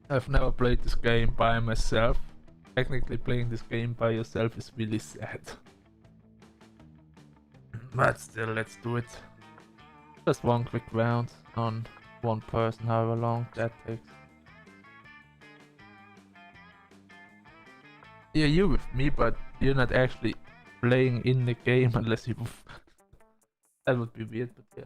I've never played this game by myself. Technically playing this game by yourself is really sad. But still, let's do it. Just one quick round on one person, however long that takes. Yeah, you with me, but you're not actually playing in the game unless you... That would be weird, but yeah.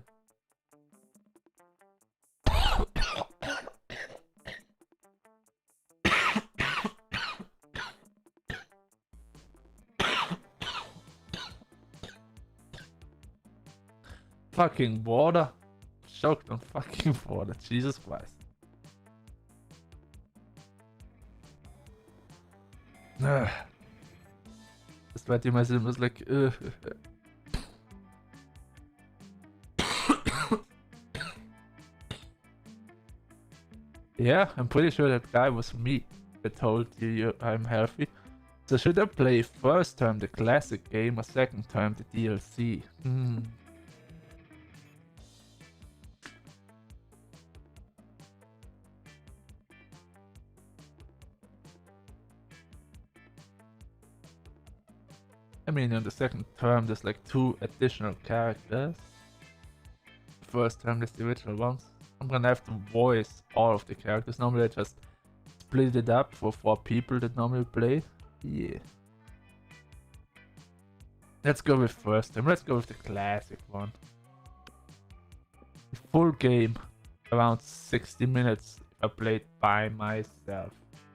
Fucking water. Choked on fucking water. Jesus Christ. The sweaty myself was like, Yeah, I'm pretty sure that guy was me that told you I'm healthy. So should I play first time the classic game or second time the DLC? I mean, on the second term there's like 2 additional characters. First time there's the original ones. I'm gonna have to voice all of the characters. Normally I just split it up for 4 people that normally play. Yeah. Let's go with first time. Let's go with the classic one. The full game, around 60 minutes I played by myself.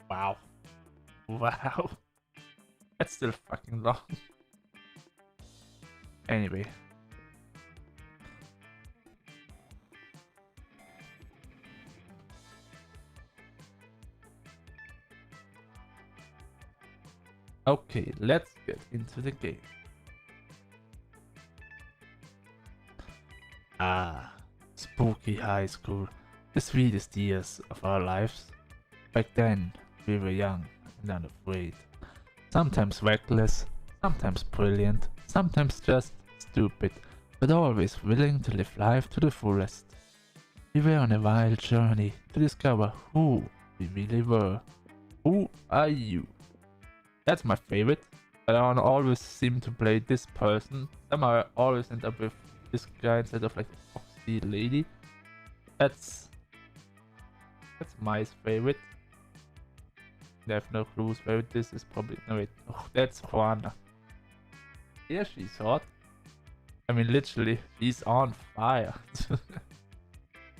Wow. Wow. That's still fucking long. Anyway. Okay, let's get into the game. Spooky high school. The sweetest years of our lives. Back then, we were young and unafraid. Sometimes reckless, sometimes brilliant, sometimes just stupid, but always willing to live life to the fullest. We were on a wild journey to discover who we really were. Who are you? That's my favorite. But I always seem to play this person. Somehow I always end up with this guy instead of like the foxy lady. That's my favorite. I have no clue whose favorite this is. Probably no wait. Oh, that's Juana. Yeah, she's hot. I mean, literally, she's on fire.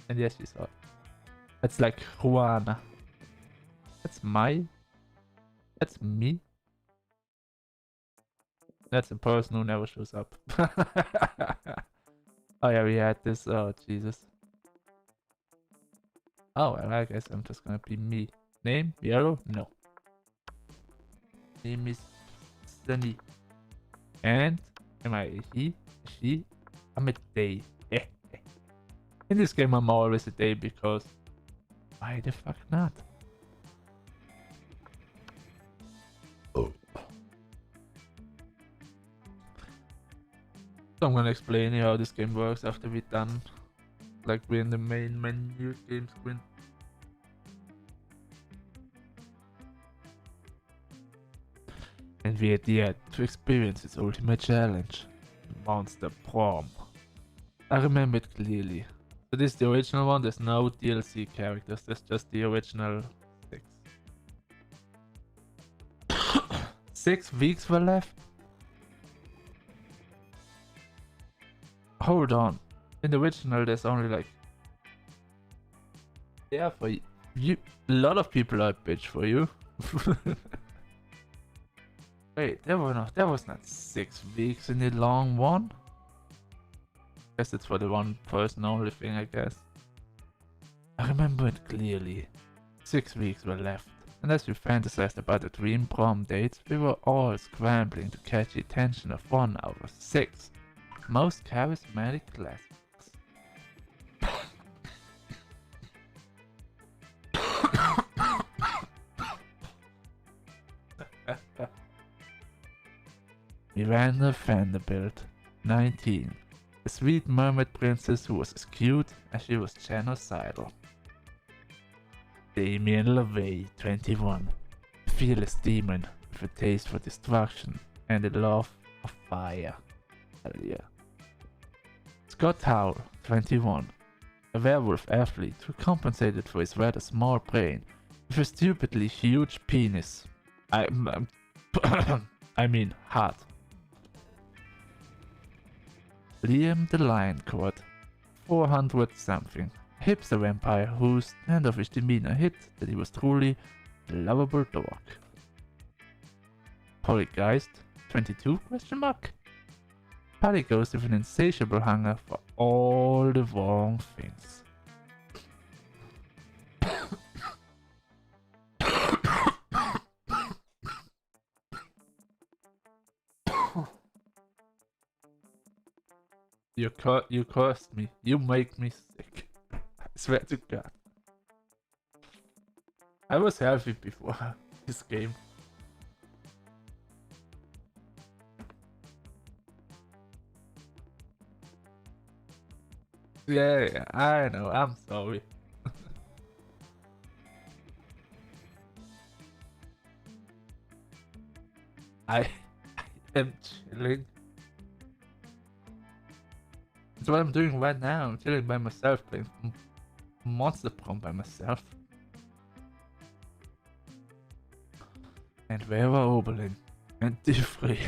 And yes, she's hot. That's like Juana. That's me. That's a person who never shows up. Oh yeah, we had this. Oh Jesus. Oh well, I guess I'm just gonna be me. Name? Yellow? No. Name is Sunny. And am I he? She? I'm a day. In this game I'm always a day because why the fuck not? Oh. So I'm gonna explain you how this game works after we're done. Like we're in the main menu game screen. And we're there to experience its ultimate challenge, Monster Prom. I remember it clearly. So this is the original one, there's no DLC characters, there's just the original 6. 6 weeks were left? Hold on. In the original there's only like... Yeah, for you... A lot of people are a bitch for you. Wait, there was not 6 weeks in the long one? Guess it's for the one person only thing, I guess. I remember it clearly. 6 weeks were left, and as we fantasized about the dream prom dates, we were all scrambling to catch the attention of 1 out of 6 most charismatic classics. Miranda Vanderbilt, 19. A sweet mermaid princess who was as cute as she was genocidal. Damien LaVey, 21. A fearless demon with a taste for destruction and a love of fire. Hell yeah. Scott Howell, 21. A werewolf athlete who compensated for his rather small brain with a stupidly huge penis. I mean heart. Liam the Lion Court, 400 something. A hipster vampire whose standoffish demeanor hid that he was truly a lovable dog. Polygeist, 22 question mark? Polyghost with an insatiable hunger for all the wrong things. You cursed me. You make me sick. I swear to God. I was healthy before this game. Yeah, I know. I'm sorry. I am chilling. That's what I'm doing right now. I'm chilling by myself, playing Monster Prom by myself. And Vera Oberlin and Diffrey.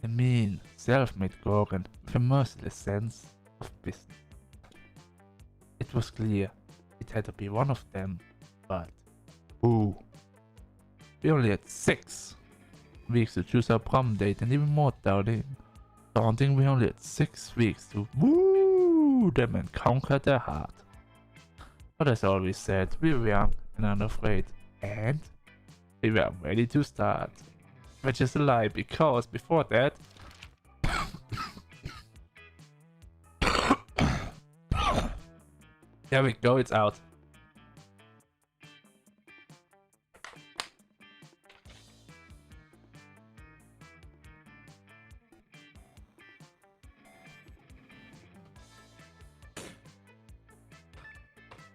A mean, self-made Goran with a merciless sense of business. It was clear it had to be one of them, but who? We only had 6 weeks to choose our prom date, and even more daunting, we only had 6 weeks to woo them and conquer their heart. But as always said, we were young and unafraid, and we were ready to start. Which is a lie, because before that there we go, it's out.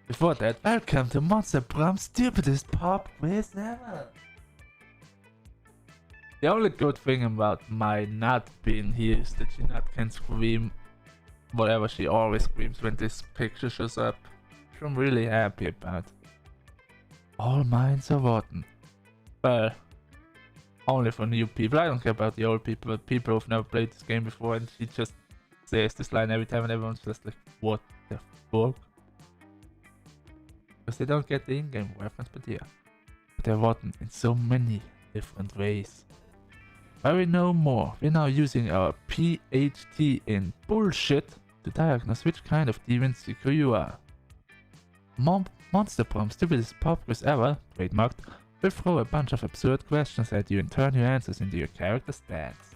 Before that, welcome to Monster Prom's stupidest pop quiz ever. The only good thing about my not being here is that she not can scream whatever she always screams when this picture shows up, which I'm really happy about. All mines are rotten. Well, only for new people. I don't care about the old people, but people who've never played this game before, and she just says this line every time and everyone's just like, what the fuck? Because they don't get the in-game reference, but yeah. But they're rotten in so many different ways. But we know more. We're now using our PhD in bullshit to diagnose which kind of demon seeker you are. Monster Prom, stupidest pop quiz ever, trademarked, will throw a bunch of absurd questions at you and turn your answers into your character stats.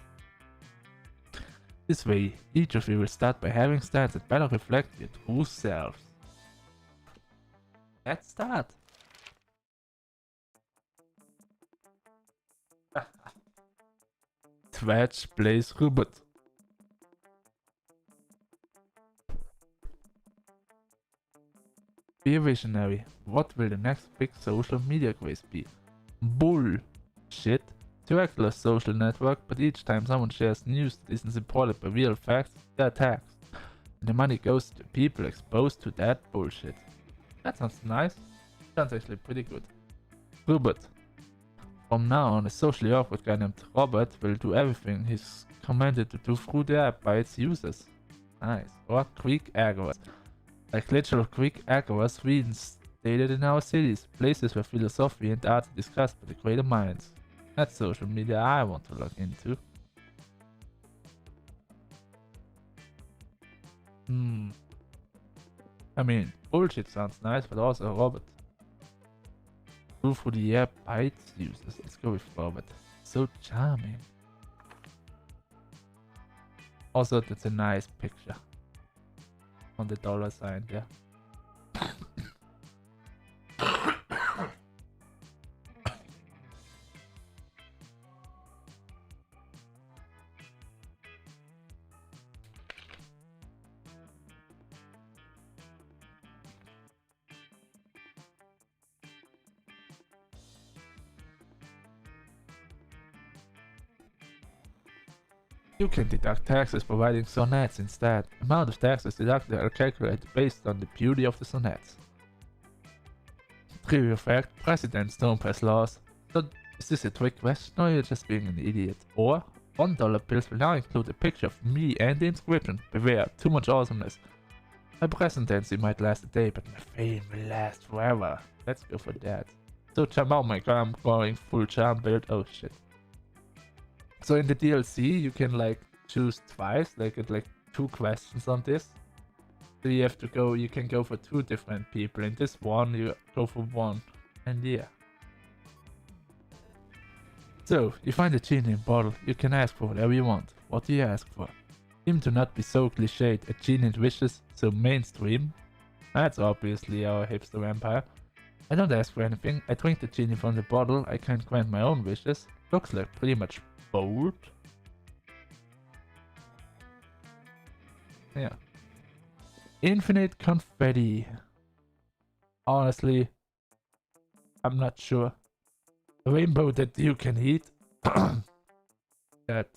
This way, each of you will start by having stats that better reflect your true selves. Let's start. Twitch plays Robot. Be a visionary. What will the next big social media craze be? Bullshit. It's a regular social network, but each time someone shares news that isn't supported by real facts, they're attacked. And the money goes to people exposed to that bullshit. That sounds nice. Sounds actually pretty good. Robot. From now on, a socially awkward guy named Robert will do everything he's commanded to do through the app by its users. Nice. Or Greek Agoras. Like literal Greek Agoras reinstated in our cities, places where philosophy and art are discussed by the greater minds. That's social media I want to log into. I mean, bullshit sounds nice, but also Robert. Go through the app by its users. Let's go with Robert. So charming. Also, that's a nice picture. On the dollar sign there. You can deduct taxes providing sonnets instead. Amount of taxes deducted are calculated based on the beauty of the sonnets. Trivial fact, presidents don't pass laws. So is this a trick question or you're just being an idiot? Or $1 bills will now include a picture of me and the inscription, beware, too much awesomeness. My presidency might last a day, but my fame will last forever. Let's go for that. So charm, oh my god, I'm going full charm build, oh shit. So in the DLC you can like choose twice, like get like 2 questions on this. So you have to go, you can go for 2 different people. In this one you go for 1. And yeah. So, you find a genie in a bottle, you can ask for whatever you want. What do you ask for? Seem to not be so cliched, a genie wishes so mainstream. That's obviously our hipster vampire. I don't ask for anything, I drink the genie from the bottle, I can grant my own wishes. Looks like pretty much bold. Yeah. Infinite confetti. Honestly, I'm not sure. A rainbow that you can eat. That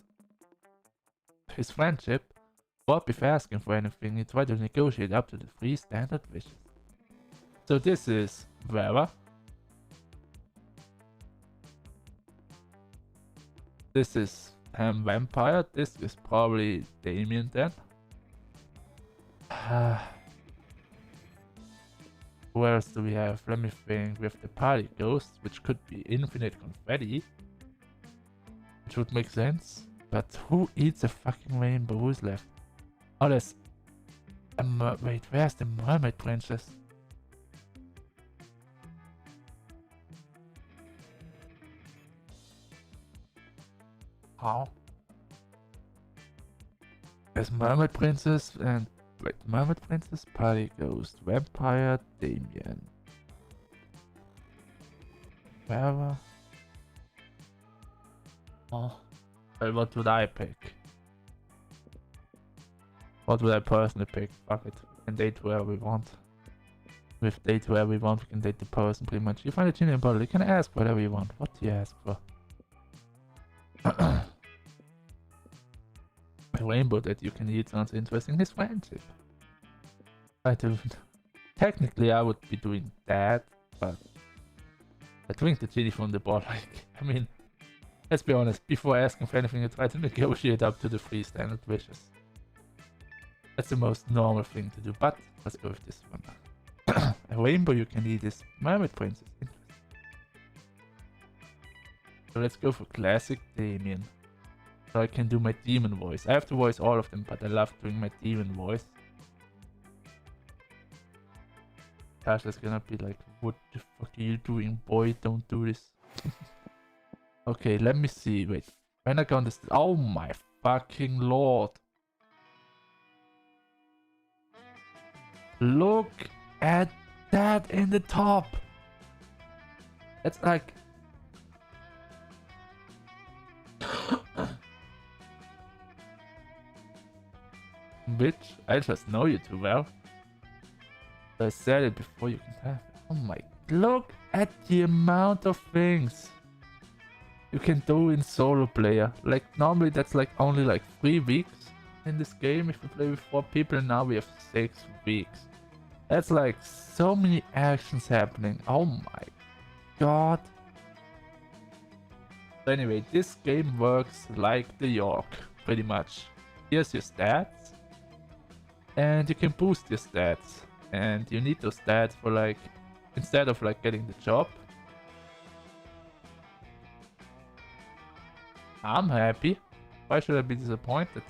his friendship. Bob, if asking for anything, he tried to negotiate up to the 3 standard wishes. So this is Vera. This is Vampire. This is probably Damien then. Who else do we have? Let me think. We have the party ghost, which could be infinite confetti. Which would make sense. But who eats a fucking rainbow? Who's left? Oh, there's a wait, where's the mermaid princess? How? There's mermaid princess and wait, mermaid princess, party ghost, vampire, Damien. Wherever. Oh. Well, what would I pick? What would I personally pick? Fuck it. We can date whoever we want. With date whoever we want, we can date the person pretty much. You find a genie in a bottle, you can ask whatever you want. What do you ask for? A rainbow that you can eat sounds interesting. His friendship. I do. Technically, I would be doing that, but I drink the genie from the bottle. Like, I mean, let's be honest. Before asking for anything, I try to negotiate up to the 3 standard wishes. That's the most normal thing to do. But let's go with this one. A rainbow you can eat is mermaid princess. So let's go for classic Damien. So I can do my demon voice. I have to voice all of them, but I love doing my demon voice. Tasha's gonna be like, what the fuck are you doing, boy? Don't do this. Okay, let me see. Wait. When I go on this. Oh my fucking lord. Look at that in the top. That's like. Bitch, I just know you too well. I said it before you can have it. Oh my, look at the amount of things you can do in solo player. Like normally that's like only like 3 weeks in this game if you play with 4 people, and now we have 6 weeks. That's like so many actions happening. Oh my god. So anyway, this game works like the York, pretty much. Here's your stats. And you can boost your stats. And you need those stats for like, instead of like getting the job. I'm happy. Why should I be disappointed?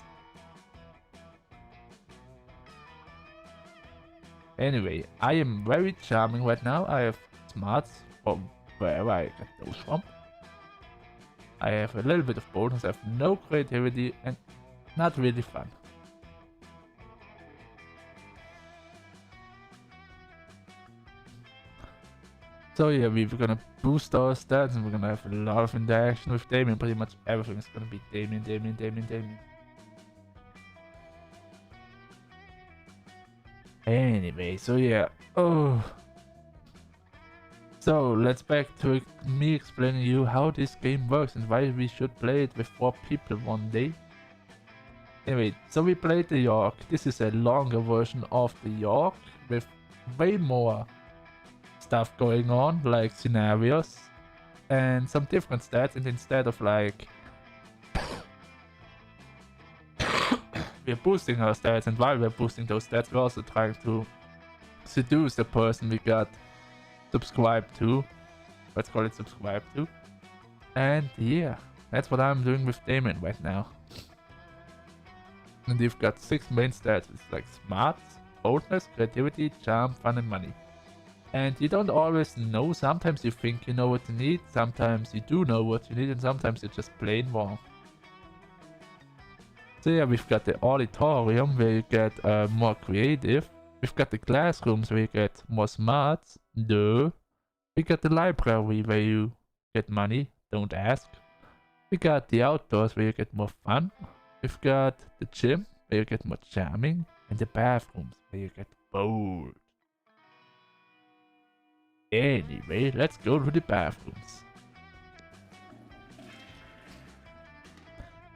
Anyway, I am very charming right now. I have smarts from wherever I get those from. I have a little bit of boldness. I have no creativity and not really fun. So yeah, we're gonna boost our stats and we're gonna have a lot of interaction with Damien. Pretty much everything is gonna be Damien, Damien, Damien, Damien. Anyway, so yeah. Oh. So let's back to me explaining you how this game works and why we should play it with 4 people one day. Anyway, so we played the York. This is a longer version of the York with way more stuff going on, like scenarios and some different stats. And instead of like we're boosting our stats, and while we're boosting those stats, we're also trying to seduce the person we got subscribed to. Let's call it subscribed to. And yeah, that's what I'm doing with Damon right now. And you've got 6 main stats. It's like smarts, boldness, creativity, charm, fun, and money. And you don't always know. Sometimes you think you know what you need, sometimes you do know what you need, and sometimes you're just plain wrong. So yeah, we've got the auditorium where you get more creative. We've got the classrooms where you get more smarts. Duh. We got the library where you get money. Don't ask. We got the outdoors where you get more fun. We've got the gym where you get more charming. And the bathrooms where you get bold. Anyway, let's go to the bathrooms.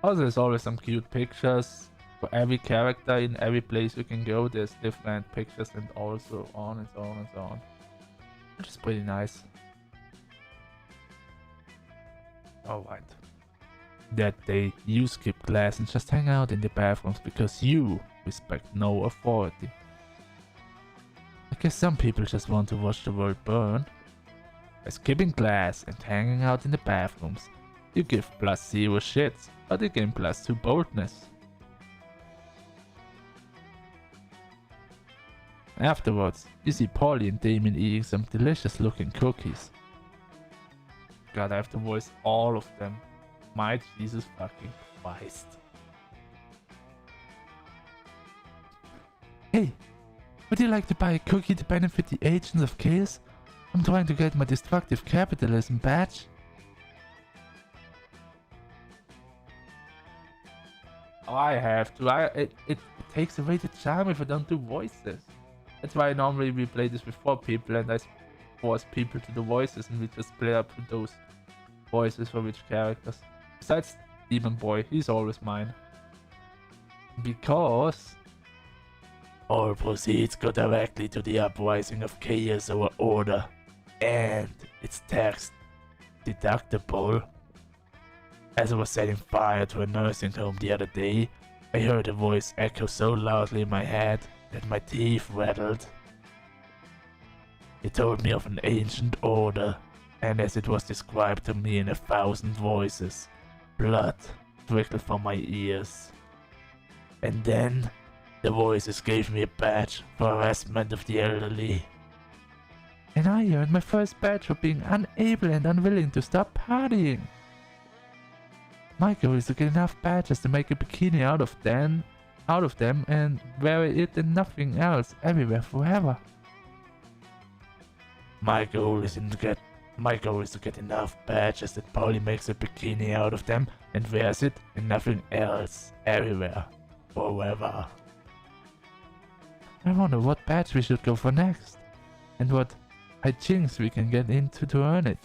Also, there's always some cute pictures. For every character in every place you can go, there's different pictures and also on and so on and so on. Which is pretty nice. Alright. That day, you skip class and just hang out in the bathrooms because you respect no authority. I guess some people just want to watch the world burn. By skipping class and hanging out in the bathrooms, you give +0 shits, but you gain +2 boldness. Afterwards, you see Polly and Damien eating some delicious looking cookies. God, I have to voice all of them. My Jesus fucking Christ. Hey, would you like to buy a cookie to benefit the agents of chaos? I'm trying to get my destructive capitalism badge. I have to. It takes away the charm if I don't do voices. That's why normally we play this with 4 people and I force people to do voices and we just play up with those voices for which characters. Besides Demon Boy, he's always mine. Because all proceeds go directly to the uprising of chaos or order. And it's tax deductible. As I was setting fire to a nursing home the other day, I heard a voice echo so loudly in my head that my teeth rattled. It told me of an ancient order, and as it was described to me in 1,000 voices, blood trickled from my ears. And then, the voices gave me a badge for harassment of the elderly. And I earned my first badge for being unable and unwilling to stop partying. My goal is to get enough badges to make a bikini out of them and wear it and nothing else everywhere forever. My goal is to get enough badges that Polly makes a bikini out of them and wears it and nothing else everywhere forever. I wonder what badge we should go for next and what hijinks we can get into to earn it.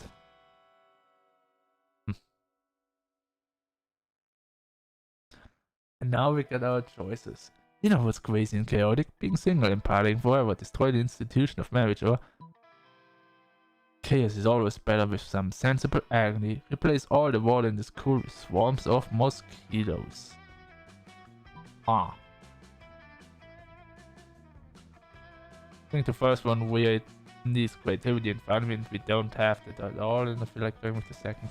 And now we get our choices. You know what's crazy and chaotic? Being single and partying forever destroy the institution of marriage, or chaos is always better with some sensible agony. Replace all the water in the school with swarms of mosquitoes. I think the first one where it needs creativity and fun, and we don't have that at all, and I feel like going with the second.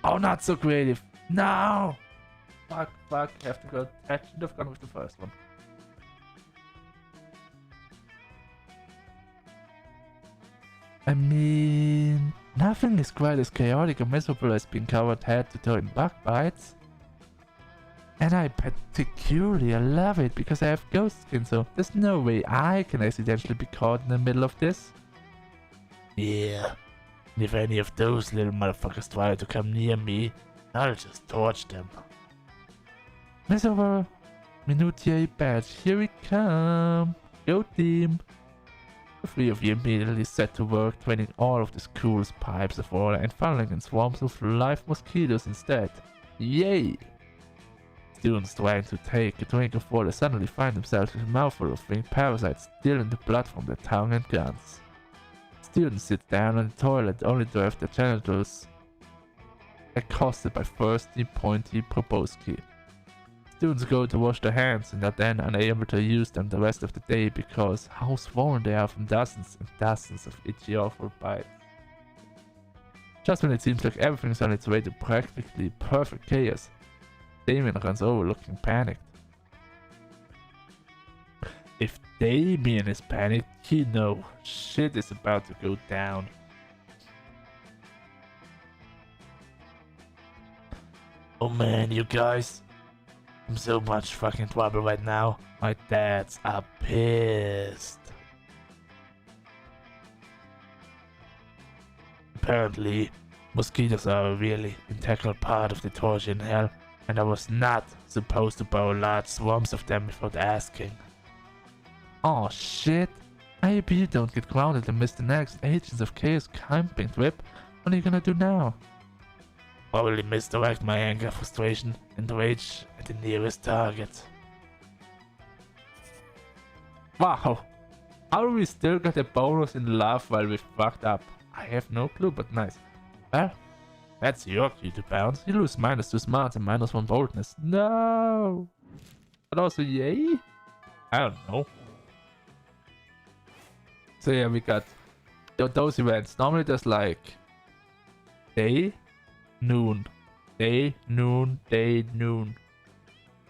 Oh, not so creative! No! Fuck, have to go. I should have gone with the first one. I mean, nothing is quite as chaotic or miserable as being covered head to toe in bug bites. And I particularly love it because I have ghost skin, so there's no way I can accidentally be caught in the middle of this. Yeah, and if any of those little motherfuckers try to come near me, I'll just torch them. Miserable Minutiae badge, here we come! Go team! The 3 of you immediately set to work draining all of the school's pipes of water and funneling in swarms of live mosquitoes instead. Yay! Students trying to take a drink of water suddenly find themselves with a mouthful of winged parasites still in the blood from their tongue and guns. Students sit down on the toilet only to have their genitals accosted by thirsty, pointy proboscis. Students go to wash their hands and are then unable to use them the rest of the day because how swollen they are from dozens and dozens of itchy awful bites. Just when it seems like everything's on its way to practically perfect chaos, Damien runs over looking panicked. If Damien is panicked, you know shit is about to go down. Oh man, you guys. I'm so much fucking trouble right now. My dads are pissed. Apparently, mosquitoes are a really integral part of the torture in hell, and I was not supposed to borrow large swarms of them without asking. Oh shit. I hope you don't get grounded and miss the next Agents of Chaos camping trip. What are you gonna do now? Probably misdirect my anger, frustration, and rage at the nearest target. Wow! How do we still get a bonus in love while we fucked up? I have no clue, but nice. Well, that's your cue to bounce. You lose -2 smarts and -1 boldness. No! But also, yay? I don't know. So yeah, we got those events. Normally there's like day, noon, day, noon, day, noon.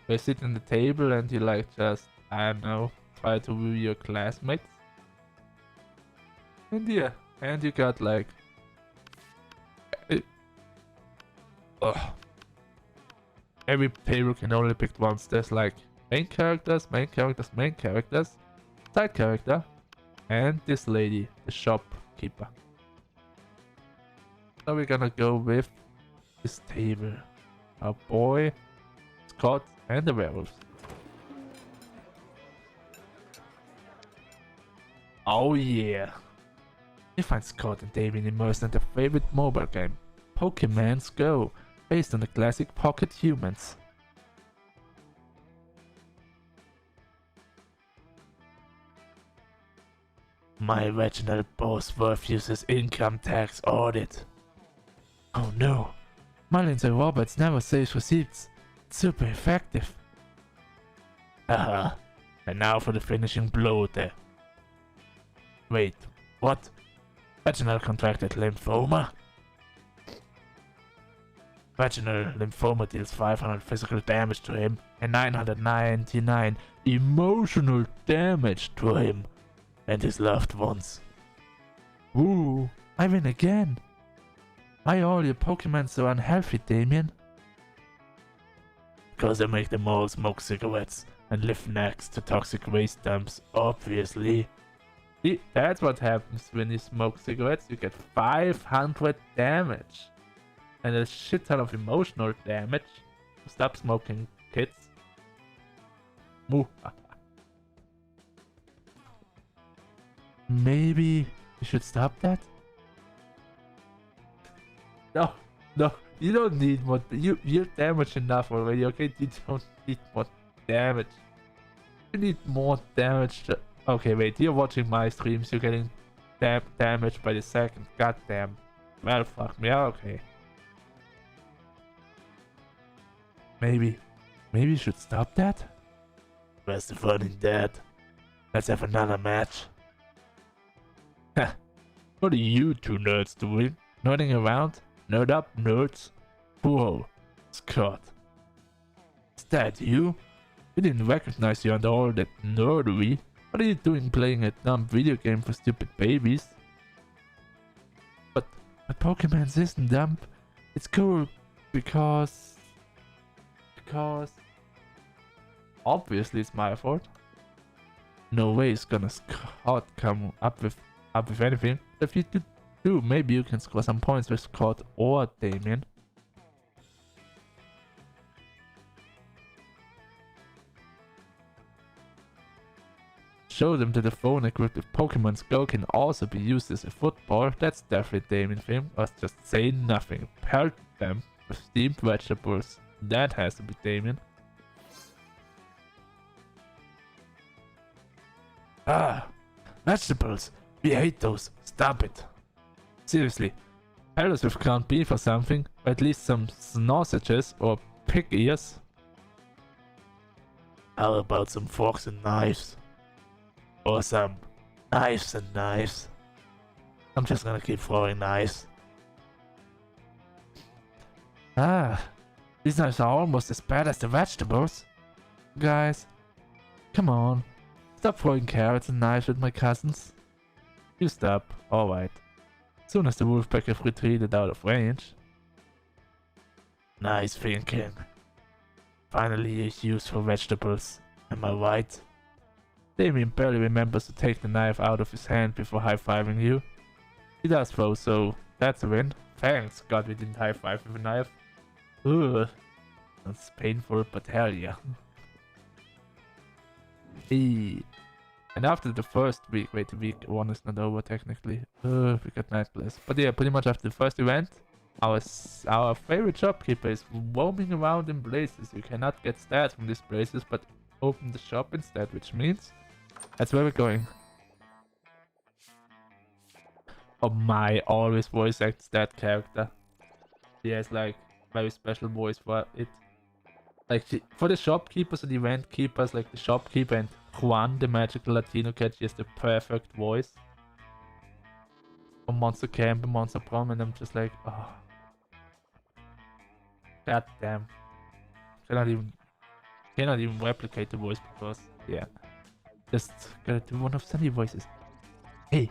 You sit on the table and you like just, I don't know, try to view your classmates. And yeah, and you got like every table can only pick once. There's like main characters, main characters, main characters, side character, and this lady, the shopkeeper. So we're gonna go with this table. A boy, Scott, and the werewolves. Oh yeah! You find Scott and Damien immersed in their favorite mobile game, Pokémon's Go, based on the classic Pocket Humans. My regional boss refuses income tax audit. Oh no, Mullins and Roberts never saves receipts. It's super effective. Haha, and now for the finishing blow there. Wait, what? Vaginal contracted lymphoma? Vaginal lymphoma deals 500 physical damage to him and 999 emotional damage to him and his loved ones. Ooh, I win again. Why are all your Pokemon so unhealthy, Damien? Because I make them all smoke cigarettes and live next to toxic waste dumps, obviously. See, that's what happens when you smoke cigarettes. You get 500 damage. And a shit ton of emotional damage. Stop smoking, kids. Moo. Maybe you should stop that? No, no, you don't need more. You're damaged enough already, okay? You don't need more damage. You need more damage. Okay, wait, you're watching my streams, you're getting damaged by the second. Goddamn. Well, fuck me, okay. Maybe you should stop that? Where's the fun in that? Let's have another match. What are you two nerds doing? Nerding around? Nerd up, nerds? Whoa, Scott. Is that you? We didn't recognize you under all that nerdery. What are you doing playing a dumb video game for stupid babies? But Pokemon's isn't dumb. It's cool because obviously it's my fault. No way it's gonna Scott come up with anything. If you do, maybe you can score some points with Scott or Damien. Show them that the phone equipped with Pokemon's Go can also be used as a football. That's definitely Damien thing. Or just say nothing. Pelt them with steamed vegetables. That has to be Damien. Ah, vegetables. We hate those. Stop it. Seriously, pair us with ground beef or something, or at least some sausages or pig ears. How about some forks and knives? Or some knives and knives? I'm just gonna keep throwing knives. Ah, these knives are almost as bad as the vegetables. Guys, come on. Stop throwing carrots and knives at my cousins. You stop, alright. As soon as the wolf pack have retreated out of range. Nice thinking. Finally a use for vegetables. Am I right? Damien barely remembers to take the knife out of his hand before high-fiving you. He does though, so that's a win. Thanks God we didn't high-five with a knife. Ugh. That's painful, but hell yeah. Hey. And after the first week, wait, week 1 is not over technically. We got night class. But yeah, pretty much after the first event, our favorite shopkeeper is roaming around in places. You cannot get stats from these places, but open the shop instead, which means that's where we're going. Oh my, always voice acts that character. He has like very special voice for it. Like for the shopkeepers and event keepers, like the shopkeeper and Juan, the magical Latino cat, she has the perfect voice. For Monster Camp and Monster Prom, and I'm just like, oh. God damn. Cannot even replicate the voice because, yeah. Just gotta do one of Sunny voices. Hey,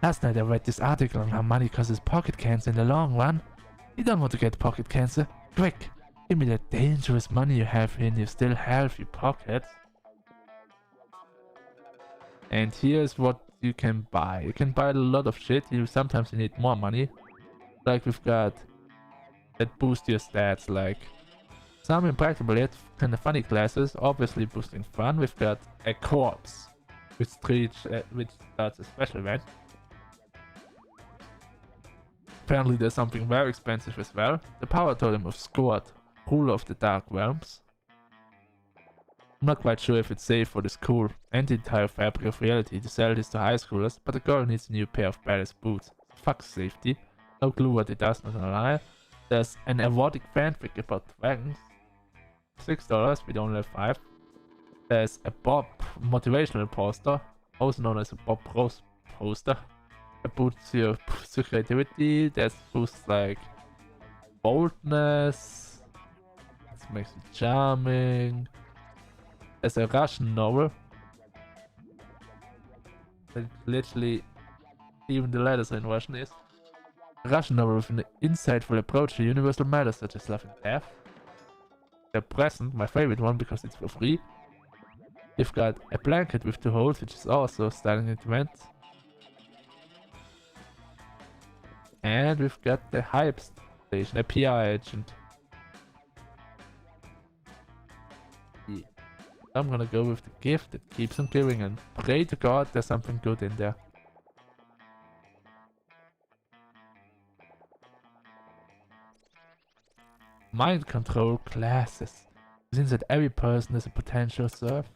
last night I read this article on how money causes pocket cancer in the long run. You don't want to get pocket cancer. Quick, give me that dangerous money you have in your still healthy pockets. And here's what you can buy. You can buy a lot of shit. Sometimes you need more money. Like we've got that boost your stats, like some impractical yet kind of funny classes, obviously boosting fun. We've got a corpse, which starts a special event. Apparently there's something very expensive as well. The power totem of Scored, ruler of the Dark Realms. I'm not quite sure if it's safe for the school and the entire fabric of reality to sell this to high schoolers, but the girl needs a new pair of badass boots. Fuck safety. No clue what it does, not gonna lie. There's an erotic fanfic about dragons. $6, we don't have 5. There's a Bob motivational poster, also known as a Bob Rose poster. It boosts your creativity. There's boosts like boldness. It makes you charming. There's a Russian novel. That literally, even the letters are in Russian is. A Russian novel with an insightful approach to universal matters such as love and death. The present, my favorite one because it's for free. You've got a blanket with 2 holes, which is also starting an event. And we've got the hype station, a PR agent. Yeah. I'm gonna go with the gift that keeps on giving and pray to God there's something good in there. Mind control classes. It means that every person has a potential serve.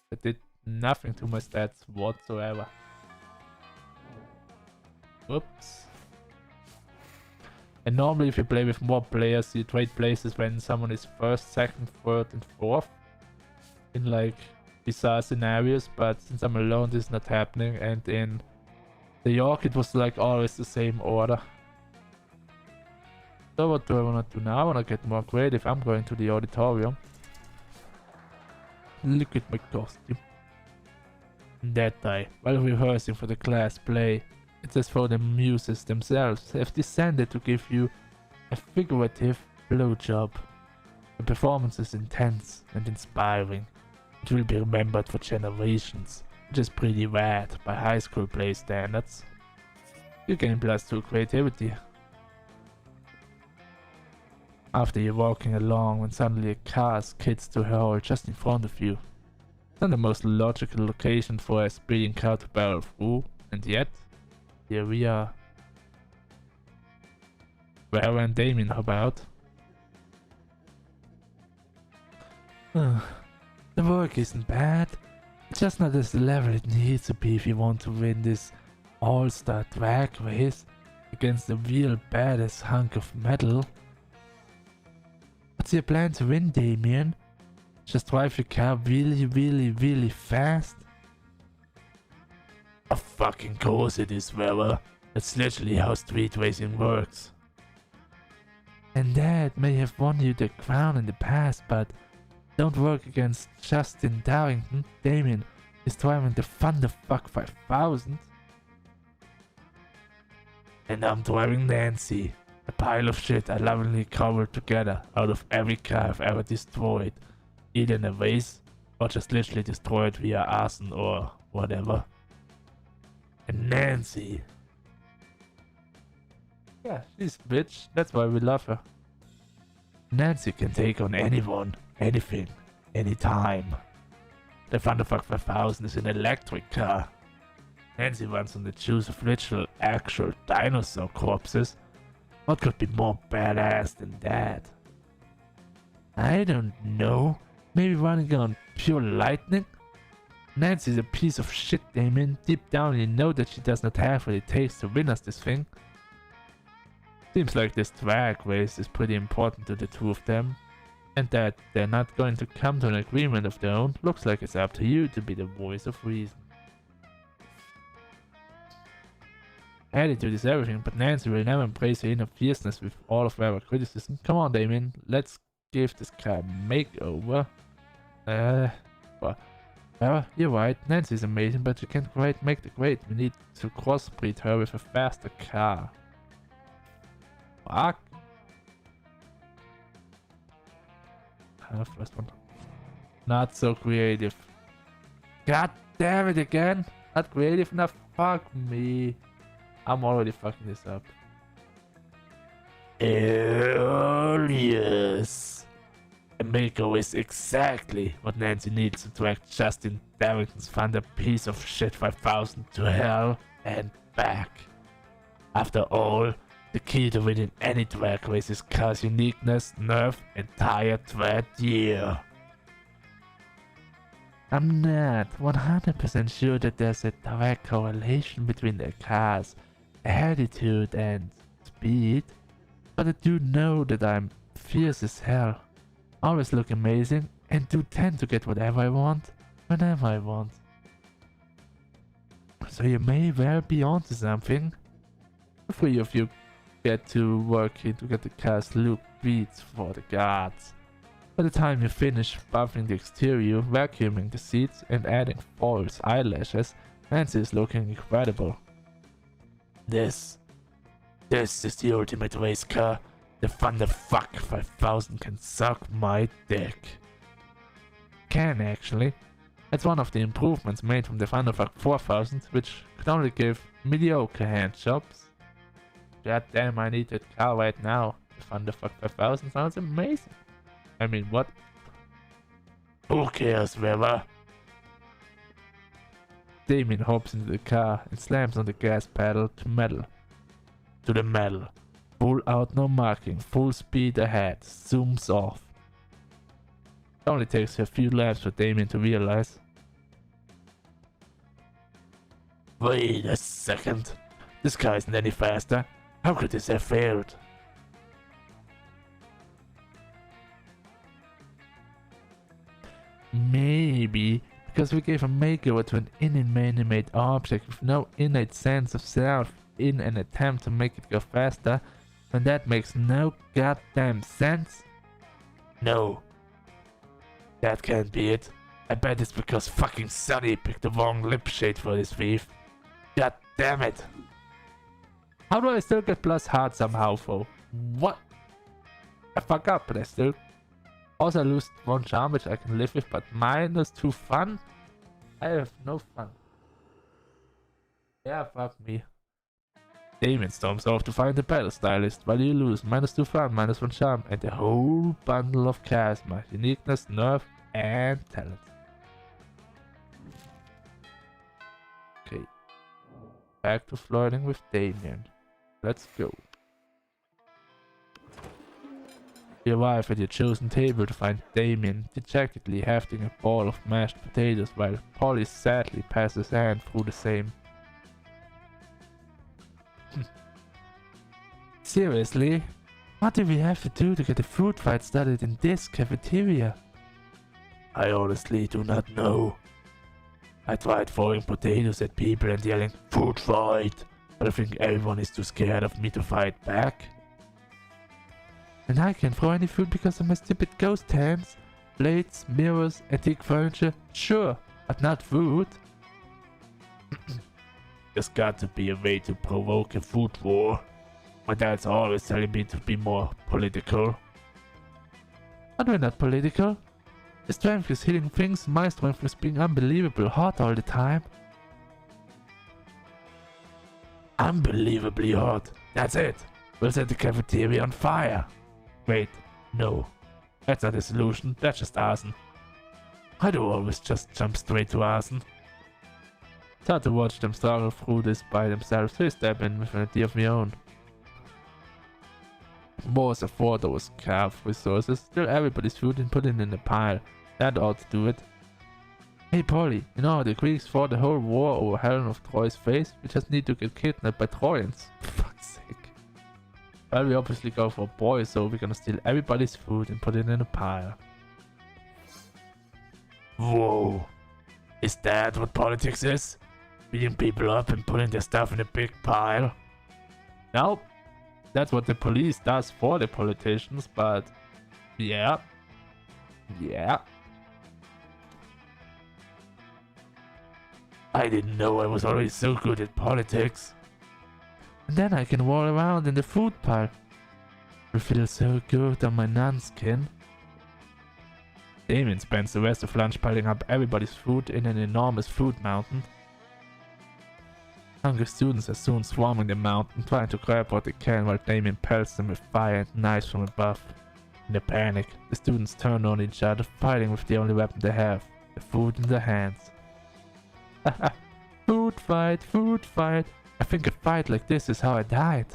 That did nothing to my stats whatsoever. Whoops. And normally if you play with more players, you trade places when someone is first, second, third and fourth. In like bizarre scenarios, but since I'm alone this is not happening, and in New York it was like always the same order. So what do I wanna do now? I wanna get more creative. I'm going to the auditorium. Look at my costume. That day, while rehearsing for the class play, it's as though the muses themselves have descended to give you a figurative blowjob. The performance is intense and inspiring. It will be remembered for generations, which is pretty rad by high school play standards. You gain +2 creativity. After you're walking along when suddenly a car skids to a hole just in front of you. It's not the most logical location for a speeding car to barrel through, and yet, here we are. Where ran Damien about? The work isn't bad. just not as the level it needs to be if you want to win this all-star drag race against a real badass hunk of metal. What's your plan to win, Damien? Just drive your car really fast? Of fucking course it is, Weber. That's literally how street racing works. And that may have won you the crown in the past, but don't work against Justin Darrington. Damien is driving the Thunderfuck 5000. And I'm driving Nancy, a pile of shit I lovingly cobbled together out of every car I've ever destroyed, either in a race or just literally destroyed via arson or whatever. And Nancy. Yeah, she's a bitch. That's why we love her. Nancy can take on anyone, anything, anytime. The Thunderfuck 5000 is an electric car. Nancy runs on the juice of literal, actual dinosaur corpses. What could be more badass than that? I don't know. Maybe running on pure lightning? Nancy's a piece of shit, Damien. Deep down you know that she does not have what it takes to win us this thing. Seems like this drag race is pretty important to the two of them. And that they're not going to come to an agreement of their own. Looks like it's up to you to be the voice of reason. Attitude is everything, but Nancy will never embrace her inner fierceness with all of our criticism. Come on, Damien, let's give this car a makeover. Well, you're right, Nancy is amazing, but you can't quite make the grade. We need to crossbreed her with a faster car. Fuck. First one. Not so creative. God damn it again! Not creative enough? Fuck me. I'm already fucking this up. Yes. A makeover is exactly what Nancy needs to drag Justin Darrington's Thunder piece of shit 5000 to hell and back. After all, the key to winning any drag race is car's uniqueness, nerve, and tire tread year. I'm not 100% sure that there's a direct correlation between their cars, attitude, and speed, but I do know that I'm fierce as hell, always look amazing, and do tend to get whatever I want, whenever I want. So you may well be onto something. The three of you get to working to get the cars look beats for the gods. By the time you finish buffing the exterior, vacuuming the seats, and adding false eyelashes, Nancy is looking incredible. This is the ultimate race car. The Thunderfuck 5000 can suck my dick. Can actually. It's one of the improvements made from the Thunderfuck 4000, which could only give mediocre handjobs. God damn, I need that car right now. The Thunderfuck 5000 sounds amazing. I mean, what? Who cares, Weber? Damien hops into the car and slams on the gas pedal to metal. To the metal. Full out, no marking, full speed ahead, zooms off. It only takes a few laps for Damien to realize. Wait a second. This car isn't any faster. How could this have failed? Maybe because we gave a makeover to an inanimate object with no innate sense of self in an attempt to make it go faster, and that makes no goddamn sense. No. That can't be it. I bet it's because fucking Sonny picked the wrong lip shade for this thief. God damn it. How do I still get plus heart somehow though? What? I fuck up, but I still... Also I lose one charm which I can live with, but minus 2 fun? I have no fun. Yeah, fuck me. Damien storms off to find the battle stylist, while you lose minus 2 fun, minus 1 charm, and a whole bundle of charisma, uniqueness, nerve, and talent. Okay. Back to flirting with Damien. Let's go. You arrive at your chosen table to find Damien dejectedly hefting a ball of mashed potatoes while Polly sadly passes her hand through the same. Seriously? What do we have to do to get a food fight started in this cafeteria? I honestly do not know. I tried throwing potatoes at people and yelling, "Food fight!" but I think everyone is too scared of me to fight back. And I can't throw any food because of my stupid ghost hands. Plates, mirrors, antique furniture, sure, but not food. There's got to be a way to provoke a food war. My dad's always telling me to be more political. But we're not political. His strength is hitting things, my strength is being unbelievably hot all the time. Unbelievably hot. That's it. We'll set the cafeteria on fire. Wait, no. That's not a solution, that's just arson. I do always just jump straight to arson. It's hard to watch them struggle through this by themselves, so I step in with an idea of my own. Most afford those scarce resources, steal everybody's food and put it in a pile. That ought to do it. Hey Polly, you know how the Greeks fought the whole war over Helen of Troy's face? We just need to get kidnapped by Trojans. For fuck's sake. Well, we obviously go for a boy, so we're gonna steal everybody's food and put it in a pile. Whoa. Is that what politics is? Beating people up and putting their stuff in a big pile? Nope. That's what the police does for the politicians, but yeah. Yeah. I didn't know I was already so good at politics. And then I can roll around in the food pile. It feels so good on my non-skin. Damien spends the rest of lunch piling up everybody's food in an enormous food mountain. Hungry students are soon swarming the mountain, trying to grab what they can while Damien pelts them with fire and knives from above. In a panic, the students turn on each other, fighting with the only weapon they have, the food in their hands. Haha, food fight, food fight. I think a fight like this is how I died.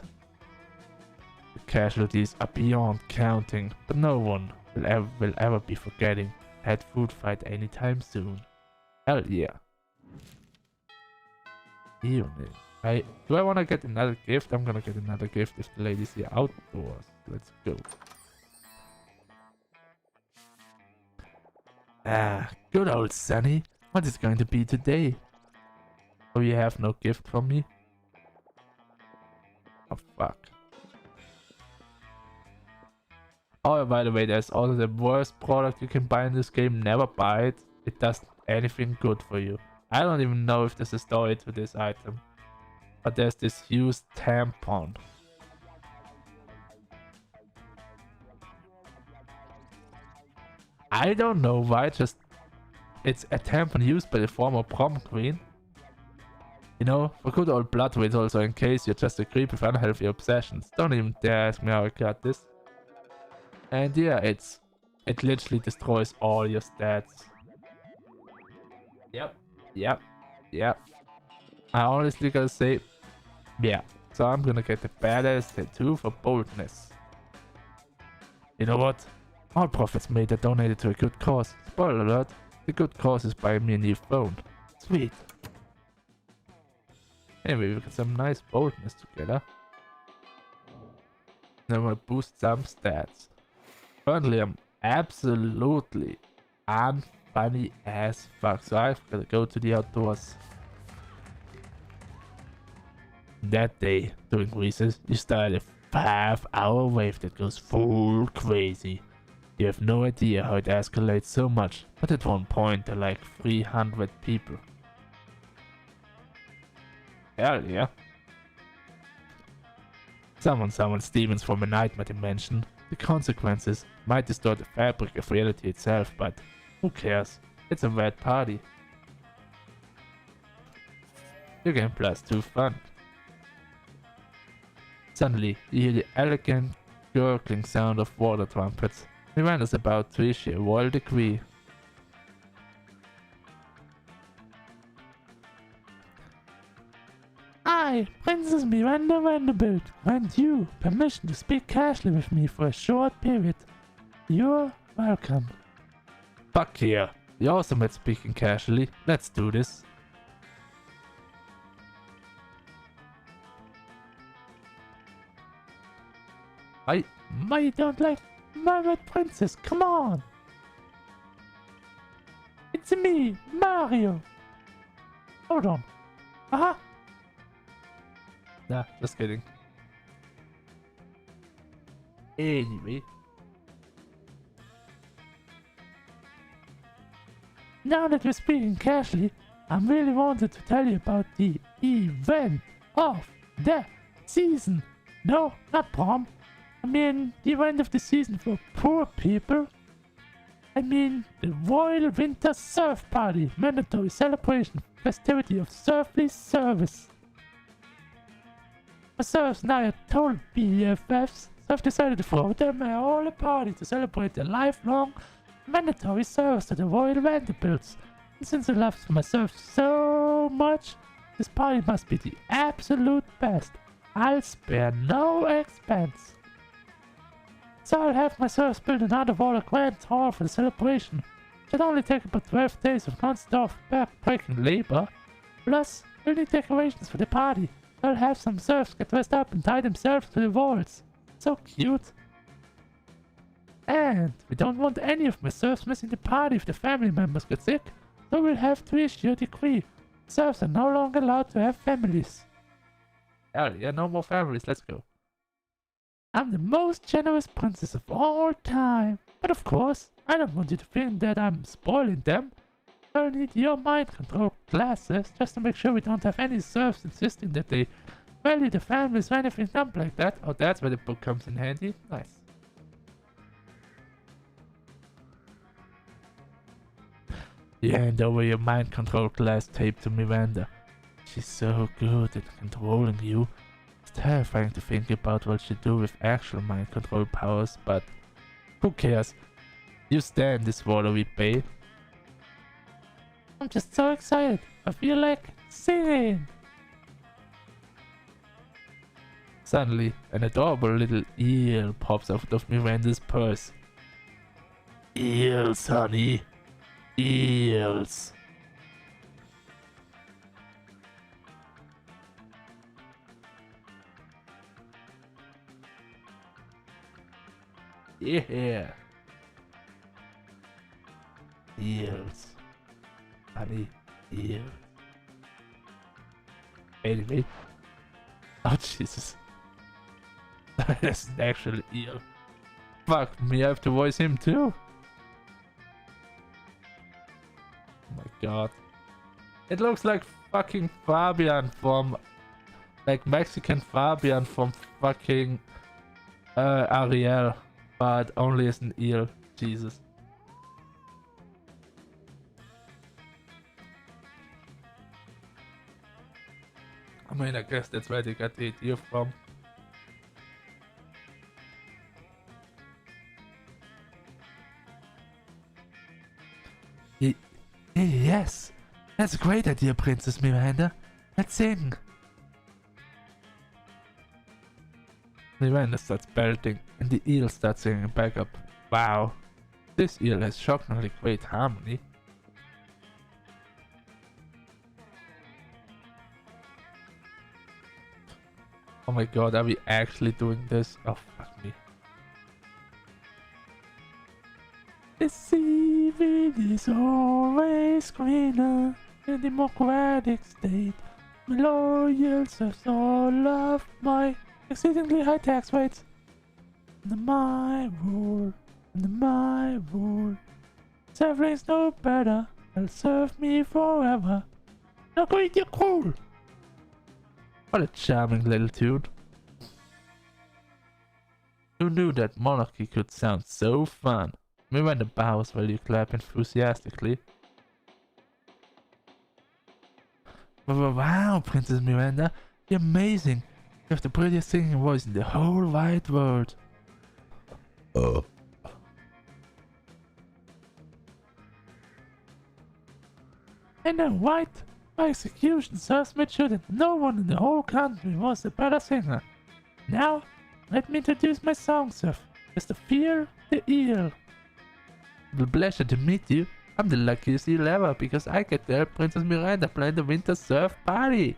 The casualties are beyond counting, but no one will ever be forgetting that food fight anytime soon. Hell yeah. Evening. Do I want to get another gift? I'm gonna get another gift if the ladies here outdoors. Let's go. Ah, good old Sunny. What is going to be today? Oh, you have no gift for me? Oh, fuck. Oh, by the way, there's also the worst product you can buy in this game. Never buy it. It doesn't anything good for you. I don't even know if there's a story to this item. But there's this used tampon. I don't know why, just it's a tampon used by the former prom queen. You know, for good old blood weight also, in case you're just a creep with unhealthy obsessions. Don't even dare ask me how I got this. And yeah, it literally destroys all your stats. Yep. I honestly gotta say, yeah. So I'm gonna get the badass tattoo for boldness. You know what? All profits made are donated to a good cause. Spoiler alert, the good cause is buying me a new phone. Sweet. Anyway, we got some nice boldness together. Now I'm gonna boost some stats. Currently I'm absolutely unfunny as fuck, so I've gotta go to the outdoors. That day, during recess, you started a 5-hour wave that goes full crazy. You have no idea how it escalates so much, but at one point there are like 300 people. Hell yeah. Someone summons demons from a nightmare dimension. The consequences might distort the fabric of reality itself, but who cares? It's a red party. You gain +2 fun. Suddenly, you hear the elegant, gurgling sound of water trumpets. Miranda's about to issue a royal decree. I, Princess Miranda Vanderbilt, grant you permission to speak casually with me for a short period. You're welcome. Fuck yeah. You're awesome at speaking casually. Let's do this. I don't like Mermaid Princess. Come on. It's me, Mario. Hold on. Aha. Nah, just kidding. Anyway. Now that we're speaking casually, I really wanted to tell you about the event of the season. No, not prom. I mean, the event of the season for poor people. I mean, the Royal Winter Surf Party, mandatory celebration, festivity of surfly service. My surfs now are total BFFs, so I've decided to throw them all a party to celebrate their lifelong mandatory service to the Royal Vanderbilts. And since I love my surf so much, this party must be the absolute best. I'll spare no expense. So I'll have my surfs build an underwater grand hall for the celebration. It should only take about 12 days of non-stop back-breaking labor. Plus, we'll need decorations for the party. I'll have some surfs get dressed up and tie themselves to the walls. So cute. And we don't want any of my surfs missing the party if the family members get sick. So we'll have to issue a decree. Surfs are no longer allowed to have families. Hell yeah, no more families, let's go. I'm the most generous princess of all time. But of course, I don't want you to think that I'm spoiling them. I'll need your mind control classes just to make sure we don't have any serfs insisting that they value the families or anything dumb like that. Oh, that's where the book comes in handy. Nice. You hand over your mind control class tape to Miranda. She's so good at controlling you. It's terrifying to think about what she'd do with actual mind control powers, but who cares? You stand this watery bay. I'm just so excited. I feel like singing. Suddenly, an adorable little eel pops out of Miranda's purse. Eels, honey. Eels. Yeah. Eels. Honey, eels. Anyway. Oh, Jesus. That's an actual eel. Fuck me, I have to voice him too. Oh my god. It looks like fucking Fabian from... like Mexican Fabian from fucking... Ariel. But only as an eel. Jesus. I mean, I guess that's where they got the idea from. Yes, that's a great idea, Princess Miranda. Let's sing. Miranda starts belting, and the eel starts singing back up. Wow, this eel has shockingly great harmony. Oh my god, are we actually doing this? Oh, fuck me. The seaweed is always greener in a democratic state. My loyal serves all of my exceedingly high tax rates. Under my rule, servings no better. They'll serve me forever. Now go eat your cool. What a charming little tune. Who knew that monarchy could sound so fun? Miranda bows while you clap enthusiastically. Wow, Princess Miranda, you're amazing. You have the prettiest singing voice in the whole wide world. Oh. I know, right? My execution serves made sure that no one in the whole country was a better singer. Now, let me introduce my song, sir. Mr. Fear The eel. The pleasure to meet you. I'm the luckiest eel ever because I get to help Princess Miranda plan the winter surf party.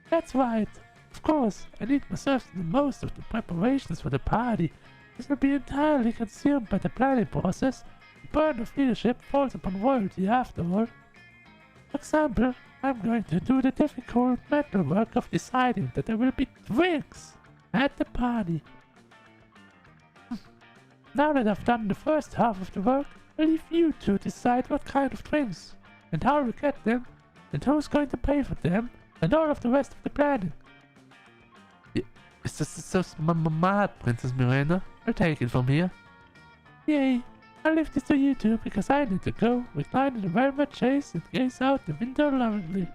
That's right. Of course, I need myself to do most of the preparations for the party. This will be entirely consumed by the planning process. The burden of leadership falls upon royalty after all. For example, I'm going to do the difficult mental work of deciding that there will be drinks at the party. Now that I've done the first half of the work, I'll leave you to decide what kind of drinks, and how we get them, and who's going to pay for them, and all of the rest of the planning. Is this so mad, Princess Miranda? I'll take it from here. Yay! I'll leave this to you two because I need to go, recline in the velvet chase and gaze out the window lovingly.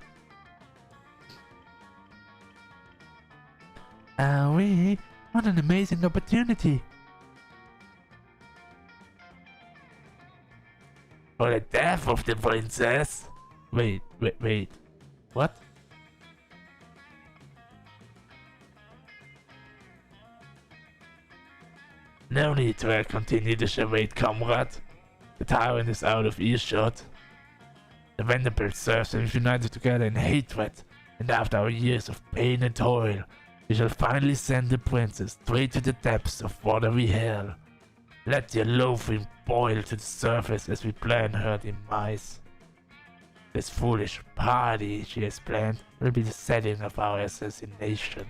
What an amazing opportunity! For the death of the princess? Wait. What? No need to continue the charade, comrade. The tyrant is out of earshot. The Vanderbilt serfs have united together in hatred, and after our years of pain and toil, we shall finally send the princess straight to the depths of watery hell. Let your loathing boil to the surface as we plan her demise. This foolish party she has planned will be the setting of our assassination.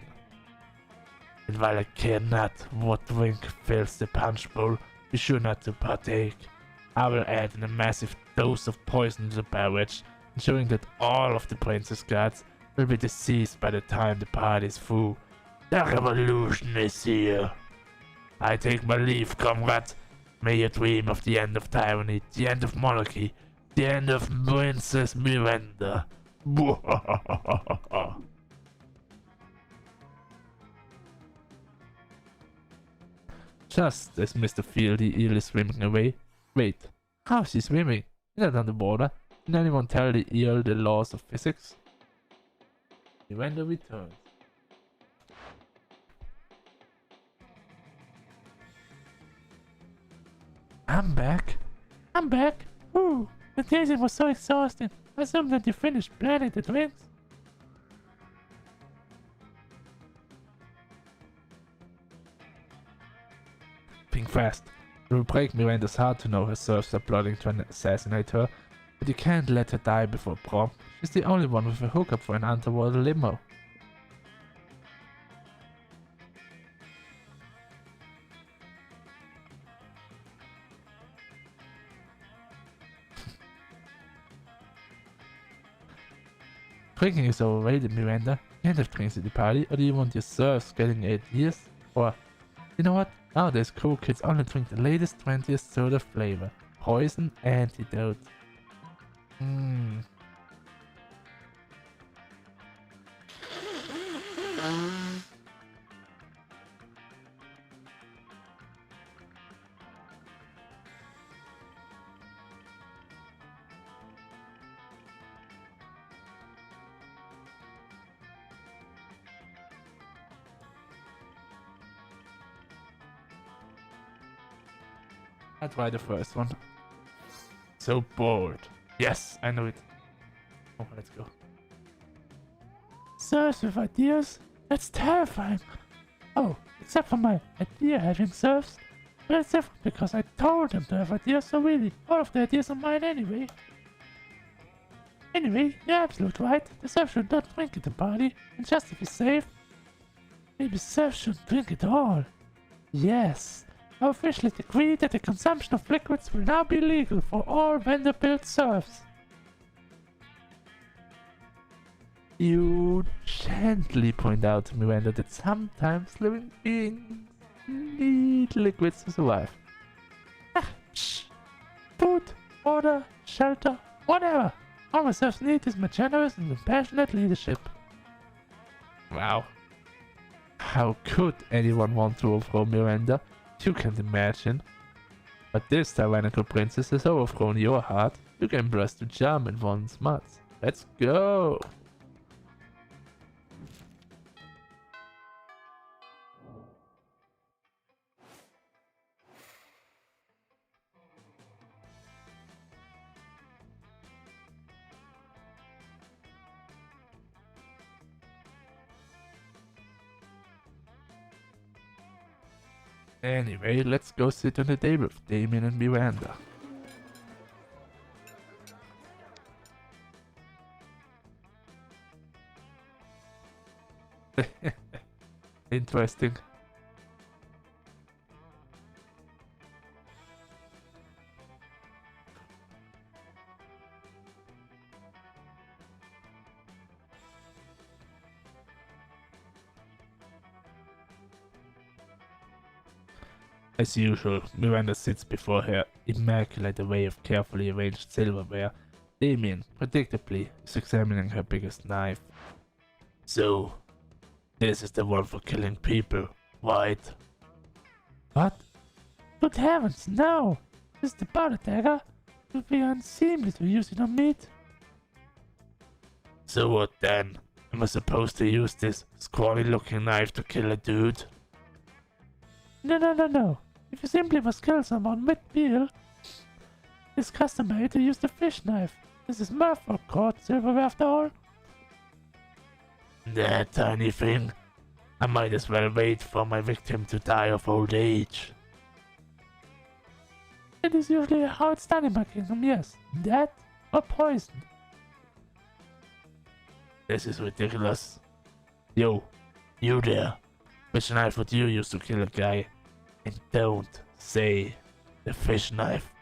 And while I care not what drink fills the punch bowl, be sure not to partake. I will add in a massive dose of poison to the beverage, ensuring that all of the princess guards will be deceased by the time the party is through. The revolution is here. I take my leave, comrade. May you dream of the end of tyranny, the end of monarchy, the end of Princess Miranda. Just as Mr. Fieldy eel is swimming away. Wait, how's he swimming? Is that on the water? Can anyone tell the eel the laws of physics? Miranda returns. I'm back. Ooh, the tasting was so exhausting. I assume that you finished planning the drinks. Think fast. It will break Miranda's heart to know her serfs are plotting to assassinate her, but you can't let her die before prom. She's the only one with a hookup for an underwater limo. Drinking is overrated, Miranda. You can't have drinks at the party, or do you want your serfs getting 8 years? Or, you know what? Nowadays cool kids only drink the latest 20th soda flavor. Poison antidote. I'll try the first one. So bored. Yes, I know it. Oh, let's go. Serfs with ideas? That's terrifying. Oh, except for my idea having serfs. But it's different because I told them to have ideas, so really, all of the ideas are mine anyway. Anyway, you're absolutely right. The serfs should not drink at the party, and just to be safe, maybe serfs shouldn't drink at all. Yes. I officially decree that the consumption of liquids will now be legal for all Vanderbilt serfs. You gently point out to Miranda that sometimes living beings need liquids to survive. Food, water, shelter, whatever. All my serfs need is my generous and compassionate leadership. Wow. How could anyone want to overthrow Miranda? You can't imagine. But this tyrannical princess has overthrown your heart. You can blast the charm in one smut. Let's go! Anyway, let's go sit on the table with Damien and Miranda. Interesting. As usual, Miranda sits before her immaculate array of carefully arranged silverware. Damien, predictably, is examining her biggest knife. So, this is the one for killing people, right? What? Good heavens, no! This is the butter dagger. It would be unseemly to use it on meat. So what then? Am I supposed to use this scrawny looking knife to kill a dude? No. If you simply must kill someone with meal, it's customary to use the fish knife. This is Murphy caught silverware after all. That tiny thing. I might as well wait for my victim to die of old age. It is usually how it's done in my kingdom, yes. That or poison. This is ridiculous. Yo, you there. Which knife would you use to kill a guy? And don't say the fish knife.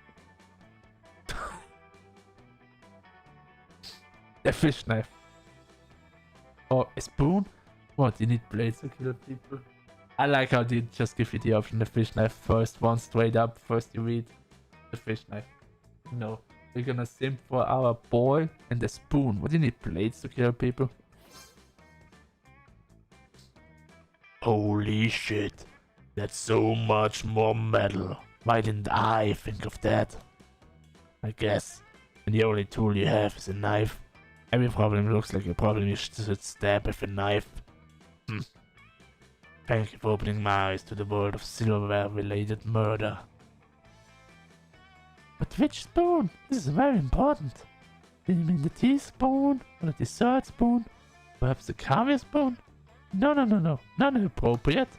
The fish knife. Or a spoon? What, you need blades to kill people? I like how they just give you the option the fish knife first, one straight up. First you read the fish knife. No, we're gonna simp for our boy and the spoon. What do you need blades to kill people? Holy shit. That's so much more metal. Why didn't I think of that? I guess when the only tool you have is a knife, every problem looks like a problem you should stab with a knife. Thank you for opening my eyes to the world of silverware-related murder. But which spoon? This is very important. Do you mean the teaspoon or the dessert spoon? Perhaps the caviar spoon? No. None appropriate.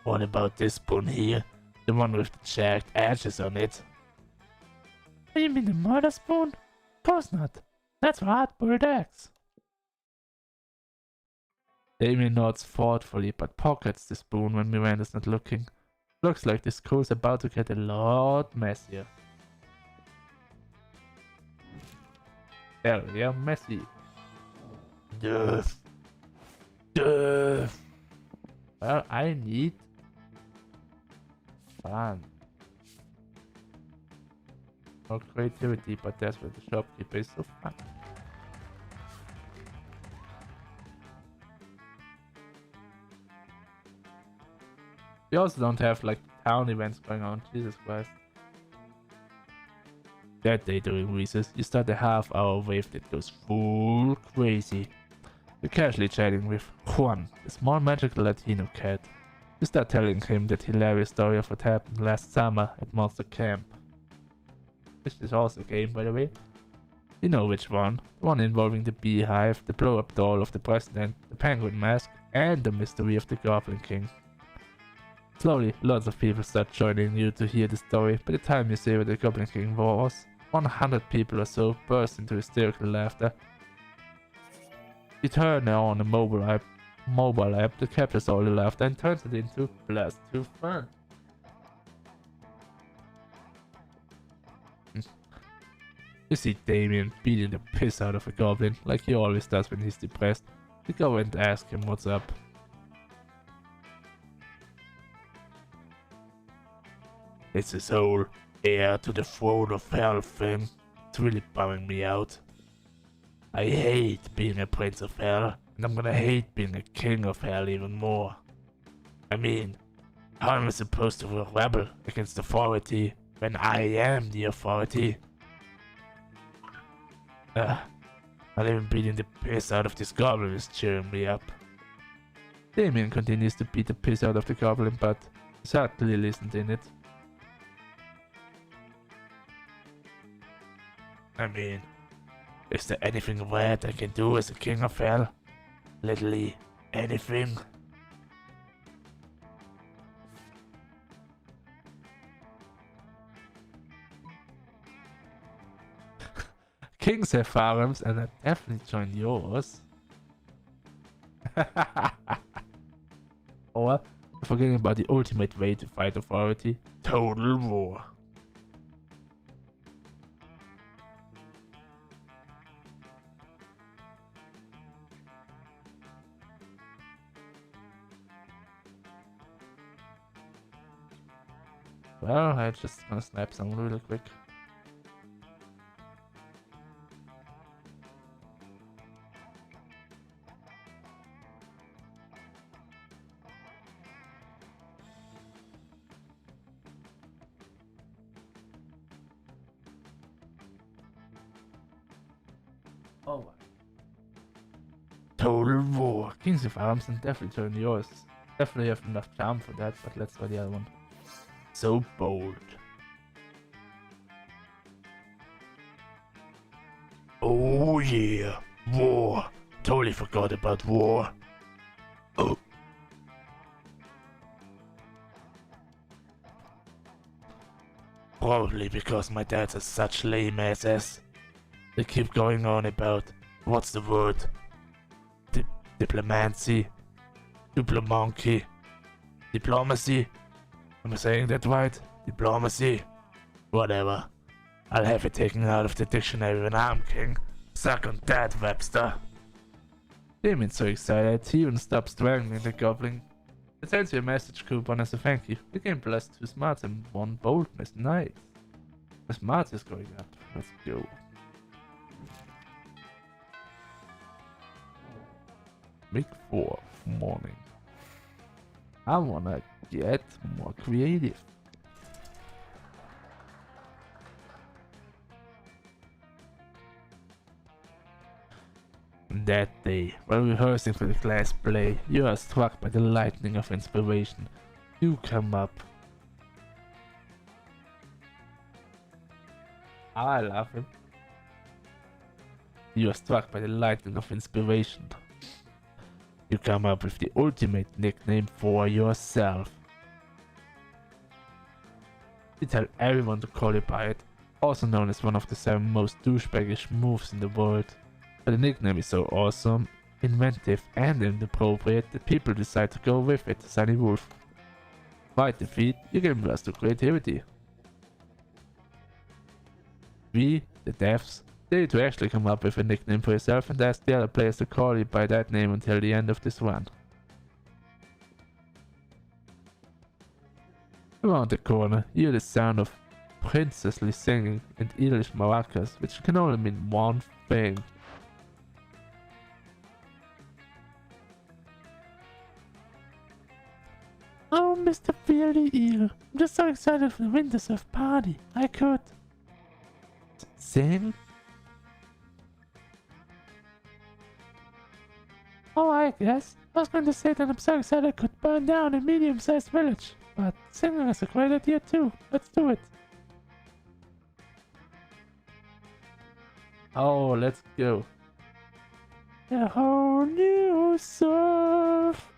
What about this spoon here? The one with the jagged edges on it? Oh, you mean the murder spoon? Of course not. That's for hard-boiled eggs. Damien nods thoughtfully but pockets the spoon when Miranda's not looking. Looks like this school's about to get a lot messier. Hell yeah, messy. Duff. Well, I need fun. More creativity, but that's where the shopkeeper is so fun. We also don't have like town events going on, Jesus Christ. That day during recess, you start a half-hour wave that goes full crazy. You're casually chatting with Juan, the small magical Latino cat. You start telling him that hilarious story of what happened last summer at Monster Camp. Which is also a game, by the way. You know which one. The one involving the beehive, the blow-up doll of the president, the penguin mask, and the mystery of the Goblin King. Slowly, lots of people start joining you to hear the story. By the time you say where the Goblin King was, 100 people or so burst into hysterical laughter. You turn on a mobile app that captures all the laughter and turns it into blast to fun. You see Damien beating the piss out of a goblin, like he always does when he's depressed. You go and ask him what's up. It's this whole heir to the throne of hell thing. It's really bumming me out. I hate being a prince of hell, and I'm gonna hate being a king of hell even more. I mean, how am I supposed to rebel against authority when I am the authority? Not even beating the piss out of this goblin is cheering me up. Damien continues to beat the piss out of the goblin, but certainly isn't in it. I mean, is there anything bad I can do as a king of hell? Literally anything. kings have harems, and I definitely join yours. Or forgetting about the ultimate way to fight authority: total war. Well, I just gonna snap some really quick. Oh. Total war. Kings of Arms and definitely turn yours. Definitely have enough charm for that, but let's try the other one. So bold. Oh yeah, war. Totally forgot about war. Oh. Probably because my dad has such lame asses. They keep going on about, what's the word? Diplomacy? Diplomacy? Am I saying that right? Diplomacy? Whatever. I'll have it taken out of the dictionary when I'm king. Suck on that, Webster. Damon's so excited, he even stops strangling the goblin. It sends you a message coupon as a thank you. The game plus 2 smarts and 1 boldness. Nice. The smarts is going up. Let's go. Week 4 morning. I wanna get more creative. That day, while rehearsing for the class play, you are struck by the lightning of inspiration. You come up. I love him. You are struck by the lightning of inspiration. You come up with the ultimate nickname for yourself. You tell everyone to call you by it, also known as one of the 7 most douchebaggish moves in the world. But the nickname is so awesome, inventive and inappropriate that people decide to go with it. Sunny Wolf. Fight defeat, you gain plus 2 creativity. We, the devs, dare you to actually come up with a nickname for yourself and ask the other players to call you by that name until the end of this run. Around the corner, you hear the sound of princessly singing and English maracas, which can only mean one thing. Oh, Mr. Fieldy Eel, I'm just so excited for the Winter Surf party. I could sing? Oh, I guess. I was going to say that I'm so excited I could burn down a medium-sized village. But singing is a great idea too. Let's do it. Oh, let's go. A whole new surf.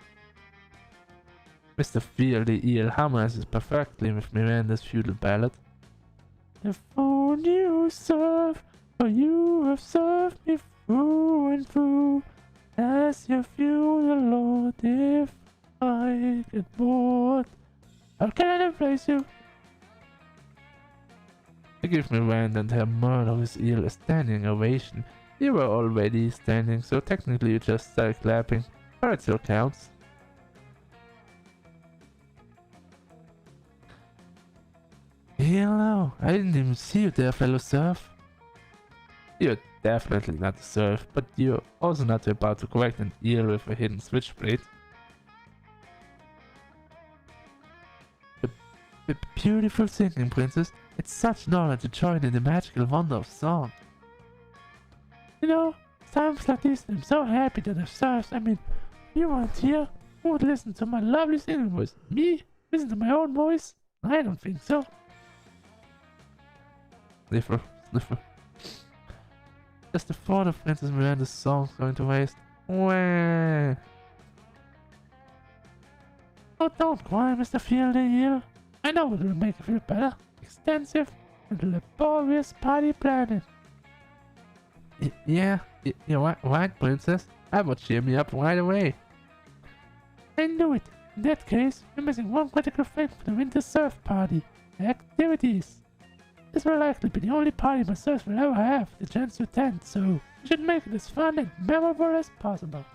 Mr. Fieldy Eel harmonizes perfectly with Miranda's feudal ballad. A whole new surf, for you have served me through and through. As your feudal lord, if I get bored, how can I replace you? I give Miranda and her murderous eel a standing ovation. You were already standing, so technically you just started clapping, but it still counts. Hello, I didn't even see you there, fellow serf. You're definitely not a serf, but you're also not about to correct an eel with a hidden switchblade. A beautiful singing, princess. It's such an honor to join in the magical wonder of song. You know, times like this, I'm so happy that I've served. I mean, you weren't here. Who would listen to my lovely singing voice? Me? Listen to my own voice? I don't think so. Sniffer, sniffer. Just the thought of Princess Miranda's songs going to waste. Wah. Oh, don't cry, Mr. Fieldy Eel. I know it will make you feel better. Extensive and laborious party planning. Yeah, you're right, princess. I would cheer me up right away. I knew it. In that case, you're missing one critical thing for the winter surf party. Activities. This will likely be the only party my surfs will ever have the chance to attend, so we should make it as fun and memorable as possible.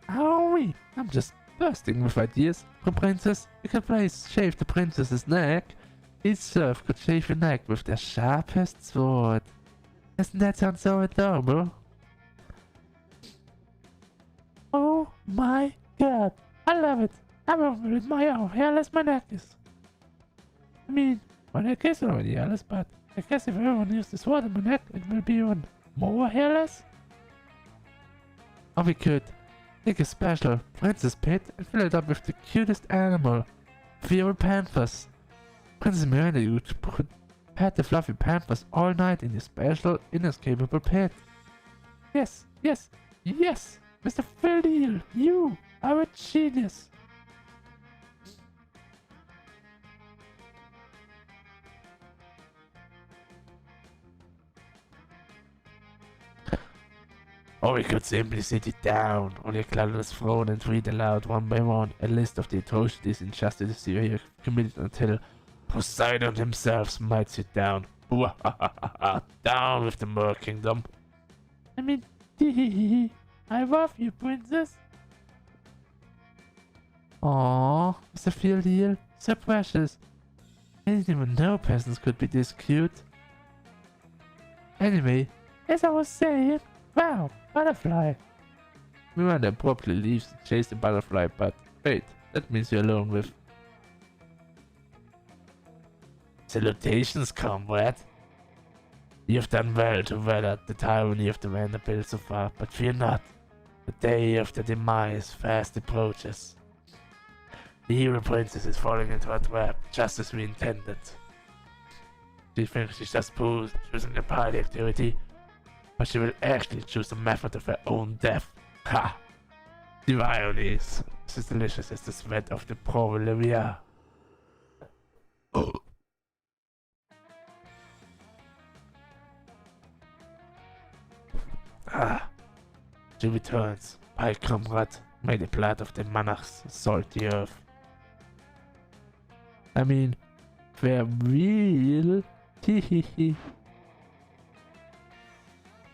Owie! I'm just bursting with ideas. For princess, you can please shave the princess's neck. Each surf could shave your neck with their sharpest sword. Doesn't that sound so adorable? Oh my god, I love it. Everyone will admire how hairless my neck is. I mean, my neck is already hairless, but I guess if everyone used the sword in my neck, it will be even more hairless. Or we could take a special princess pit and fill it up with the cutest animal. Feral panthers. Princess Miranda, you could pet the fluffy panthers all night in your special, inescapable pit. Yes, yes, yes! Mr. Phil, you are a genius! Or we could simply sit it down on your cloudless throne and read aloud one by one a list of the atrocities and injustices you have committed until Poseidon himself might sit down. Down with the Mer Kingdom. I mean, I love you, princess. Aww, Mr. Field, so precious. I didn't even know peasants could be this cute. Anyway, as I was saying, wow, butterfly. Miranda abruptly leaves to chase the butterfly, but wait, that means you're alone with... Salutations, comrade. You've done well to weather the tyranny of the Vanderbilt so far, but fear not. The day of their demise fast approaches. The hero princess is falling into a trap, just as we intended. She thinks she's just choosing a party activity, but she will actually choose the method of her own death. Ha! The irony is as delicious as the sweat of the Proleria. Oh. Ah, she returns. My comrade, may the blood of the monarchs salt the earth. I mean, farewell. Hehehe.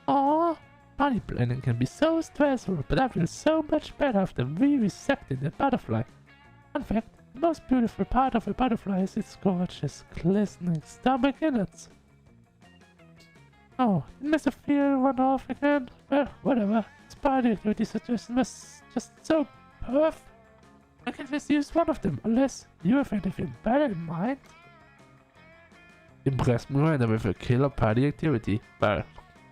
Aww, party planning can be so stressful, but I feel so much better after vivisecting the butterfly. In fact, the most beautiful part of a butterfly is its gorgeous, glistening stomach innards. Oh, did Mr. Field run off again? Well, whatever. His party activity suggestion was just so perfect. I can just use one of them, unless you have anything better in mind. Impress Miranda with a killer party activity. Well,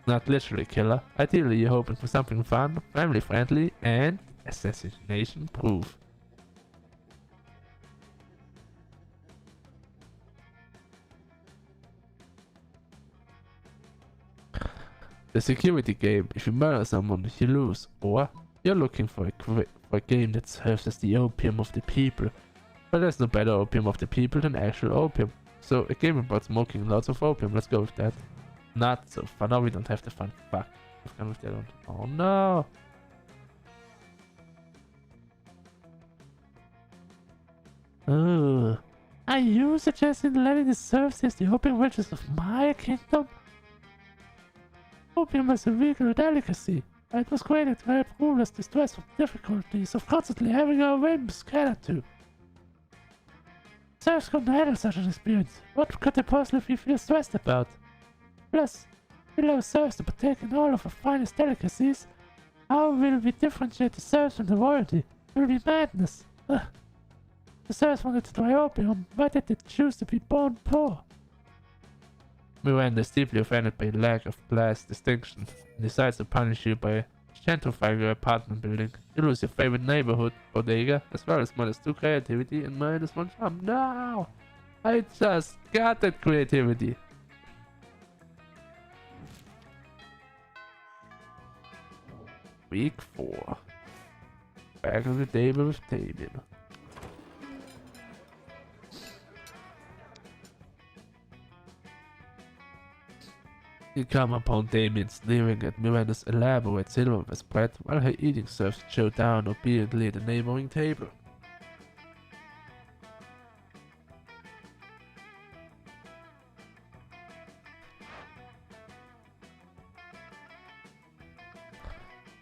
not literally killer. Ideally, you're hoping for something fun, family friendly, and assassination proof. The security game. If you murder someone, you lose. Or you're looking for a game that serves as the opium of the people. But there's no better opium of the people than actual opium. So a game about smoking lots of opium. Let's go with that. Not so fun. Now we don't have the fun. Fuck. We've gone with the other one. Oh no. Oh. Are you suggesting letting the serfs as the opium riches of my kingdom? Opium is a regal delicacy. It was created to help rulers distress from difficulties of constantly having our whims catered to. Serfs couldn't handle such an experience. What could they possibly feel stressed about? Plus, we allow serfs to partake in all of our finest delicacies. How will we differentiate the serfs from the royalty? It will be madness. Ugh. The serfs wanted to try opium. Why did they choose to be born poor? Miranda is deeply offended by lack of class distinction and decides to punish you by gentrifying your apartment building. You lose your favorite neighborhood, bodega, as well as -2 creativity and -1 charm. No! I just got that creativity! Week 4. Back on the table with Damien. You come upon Damien sneering at Miranda's elaborate silverware spread while her eating serves chow down obediently at the neighboring table.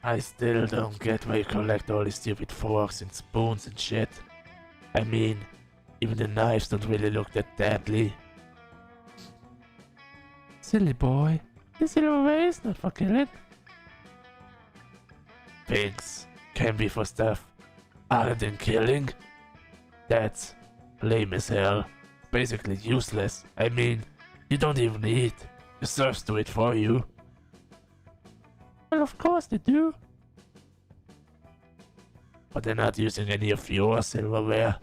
I still don't get why you collect all these stupid forks and spoons and shit. I mean, even the knives don't really look that deadly. Silly boy, this silverware is not for killing. Things can be for stuff other than killing. That's lame as hell. Basically useless. I mean, you don't even eat. The serfs do it for you. Well, of course they do. But they're not using any of your silverware.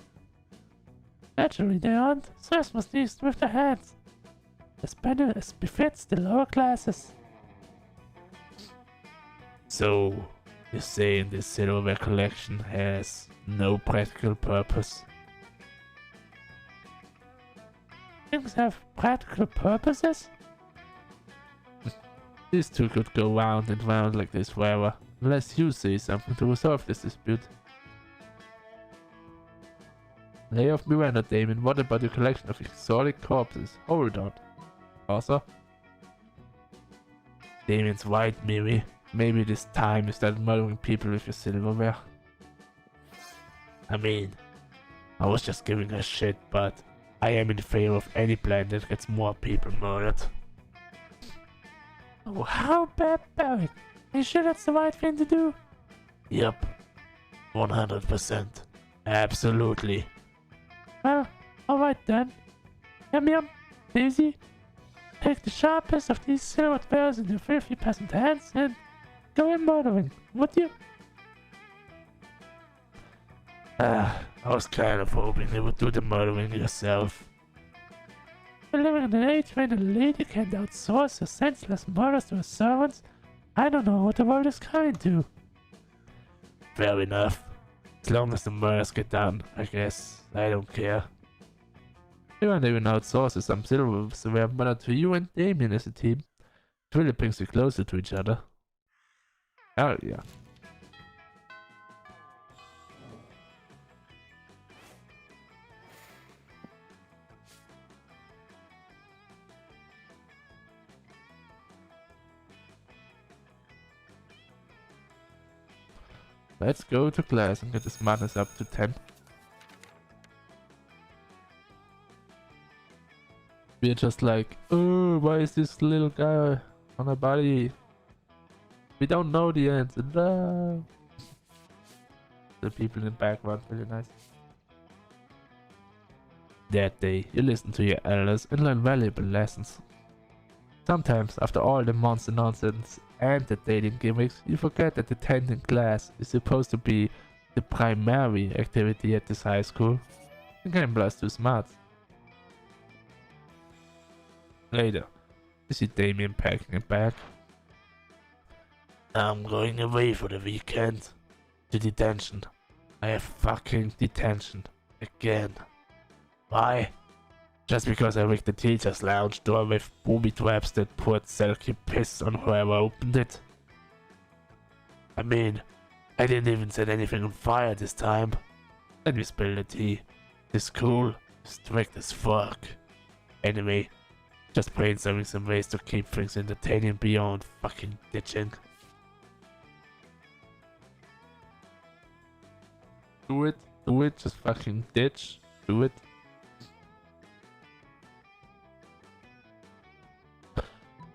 Naturally they aren't. Serfs must use with their hands. As better as befits the lower classes. So, you're saying this silverware collection has no practical purpose? Things have practical purposes? These two could go round and round like this forever, unless you say something to resolve this dispute. Lay off Miranda, Damon. What about your collection of exotic corpses? Hold on. Also, Damon's right, Miri. Maybe this time you start murdering people with your silverware. I mean, I was just giving her shit, but I am in favor of any plan that gets more people murdered. Oh, how barbaric! Are you sure that's the right thing to do? Yep. 100%. Absolutely. Well, alright then. Yum, Daisy. Take the sharpest of these silvered wares in your filthy peasant hands and go in murdering, would you? I was kind of hoping you would do the murdering yourself. We're living in an age when a lady can't outsource her senseless murders to her servants. I don't know what the world is coming to. Fair enough. As long as the murders get done, I guess. I don't care. Everyone even outsources some silverware, but to you and Damien as a team, it really brings you closer to each other. Hell yeah. Let's go to class and get the smartness up to 10. We're just like, oh, why is this little guy on our body? We don't know the answer. No. The people in the background, really nice. That day, you listen to your elders and learn valuable lessons. Sometimes, after all the monster nonsense and the dating gimmicks, you forget that attending class is supposed to be the primary activity at this high school. You can't blast too smart. Later, you see Damien packing a bag. I'm going away for the weekend. To detention. I have fucking detention. Again. Why? Just because I rigged the teacher's lounge door with booby traps that poured silky piss on whoever opened it. I mean, I didn't even set anything on fire this time. Let me spill the tea. This school is strict as fuck. Anyway, just brainstorming some ways to keep things entertaining beyond fucking ditching. Do it, just fucking ditch, do it.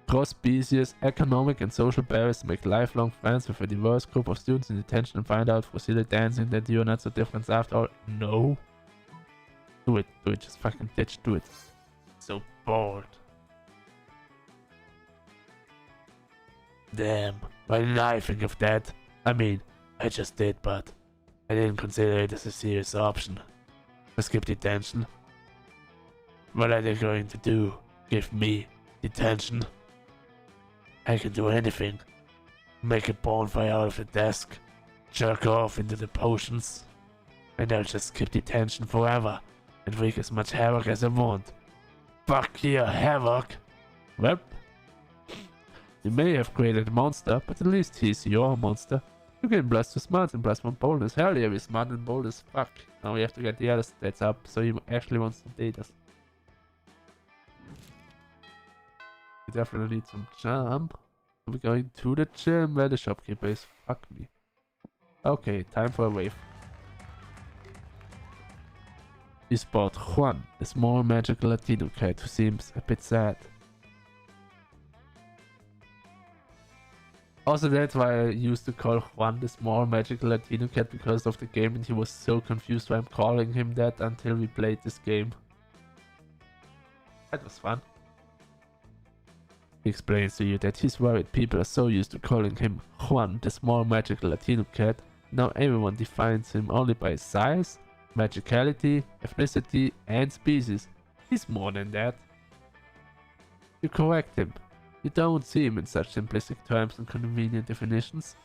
Cross-species, economic and social barriers to make lifelong friends with a diverse group of students in detention and find out for silly dancing that you're not so different after all. No. Do it, just fucking ditch, do it. So bored. Damn, why didn't I think of that? I mean, I just did, but I didn't consider it as a serious option. I skipped detention. What are they going to do? Give me detention? I can do anything. Make a bonfire out of the desk. Jerk off into the potions. And I'll just skip detention forever. And wreak as much havoc as I want. Fuck yeah, havoc! Well, You may have created a monster, but at least he's your monster. You gain +2 smart and +1 boldness. Hell yeah, we're smart and bold as fuck. Now we have to get the other stats up, so he actually wants to date us. We definitely need some charm. We're going to the gym where the shopkeeper is. Fuck me. Okay, time for a wave. We spot Juan, the small magical Latino cat who seems a bit sad. Also, that's why I used to call Juan the small magical Latino cat, because of the game, and he was so confused why I'm calling him that until we played this game. That was fun. He explains to you that he's worried people are so used to calling him Juan the small magical Latino cat. Now everyone defines him only by his size, magicality, ethnicity, and species. He's more than that. You correct him. You don't see him in such simplistic terms and convenient definitions.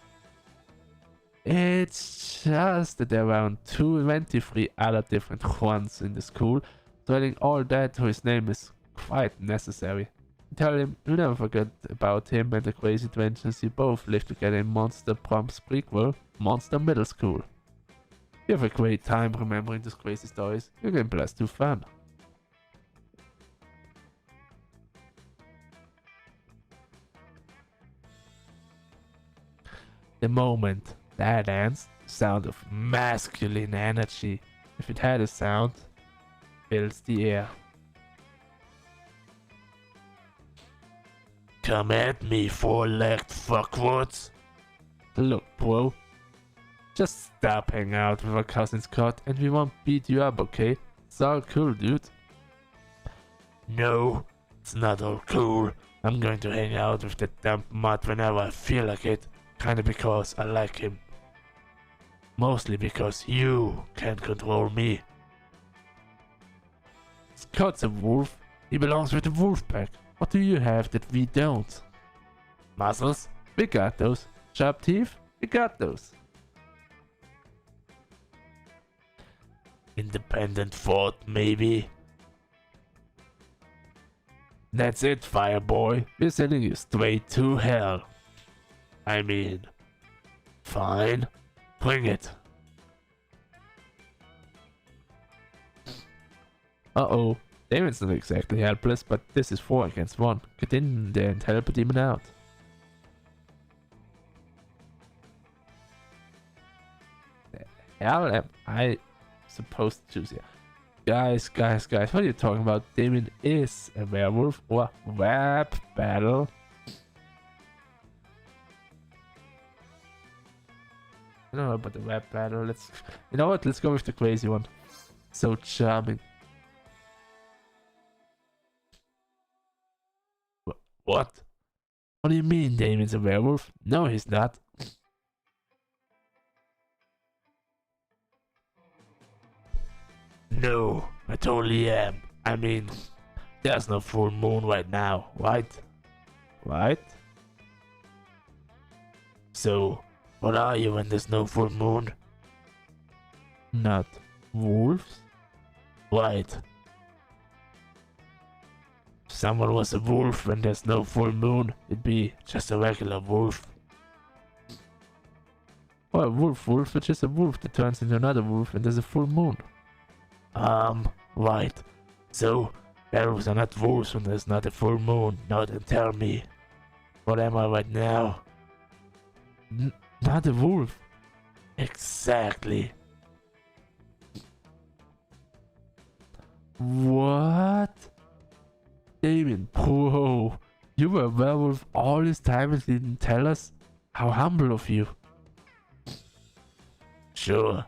It's just that there are around 23 other different Juans in the school, so adding all that to his name is quite necessary. Tell him you never forget about him and the crazy adventures you both lived together in Monster Prom's prequel, Monster Middle School. You have a great time remembering these crazy stories. You can +2 fun. The moment that ends, the sound of masculine energy, if it had a sound, fills the air. Come at me, four-legged fuckwoods. Look, bro. Just stop hanging out with our cousin Scott and we won't beat you up, okay? It's all cool, dude. No, it's not all cool. I'm going to hang out with that dumb mutt whenever I feel like it. Kinda because I like him. Mostly because you can't control me. Scott's a wolf. He belongs with the wolf pack. What do you have that we don't? Muscles? We got those. Sharp teeth? We got those. Independent thought, maybe? That's it, Fireboy. We're sending you straight to hell. I mean, fine. Bring it. Uh-oh. Damon's not exactly helpless, but this is 4 against 1. Get in there and help a demon out. The hell am I supposed to choose here? Guys, what are you talking about? Damon is a werewolf or rap battle. I don't know about the rap battle. You know what? Let's go with the crazy one. So charming. What? What do you mean Damon's a werewolf? No, he's not. No, I totally am. I mean, there's no full moon right now, right? Right? So, what are you when there's no full moon? Not wolves? Right. If someone was a wolf when there's no full moon, it'd be just a regular wolf. Or a wolf, which is a wolf that turns into another wolf when there's a full moon. Right. So, werewolves are not wolves when there's not a full moon. Now then tell me, what am I right now? Not a wolf. Exactly. What? Damon, bro, you were a werewolf all this time and didn't tell us? How humble of you. Sure.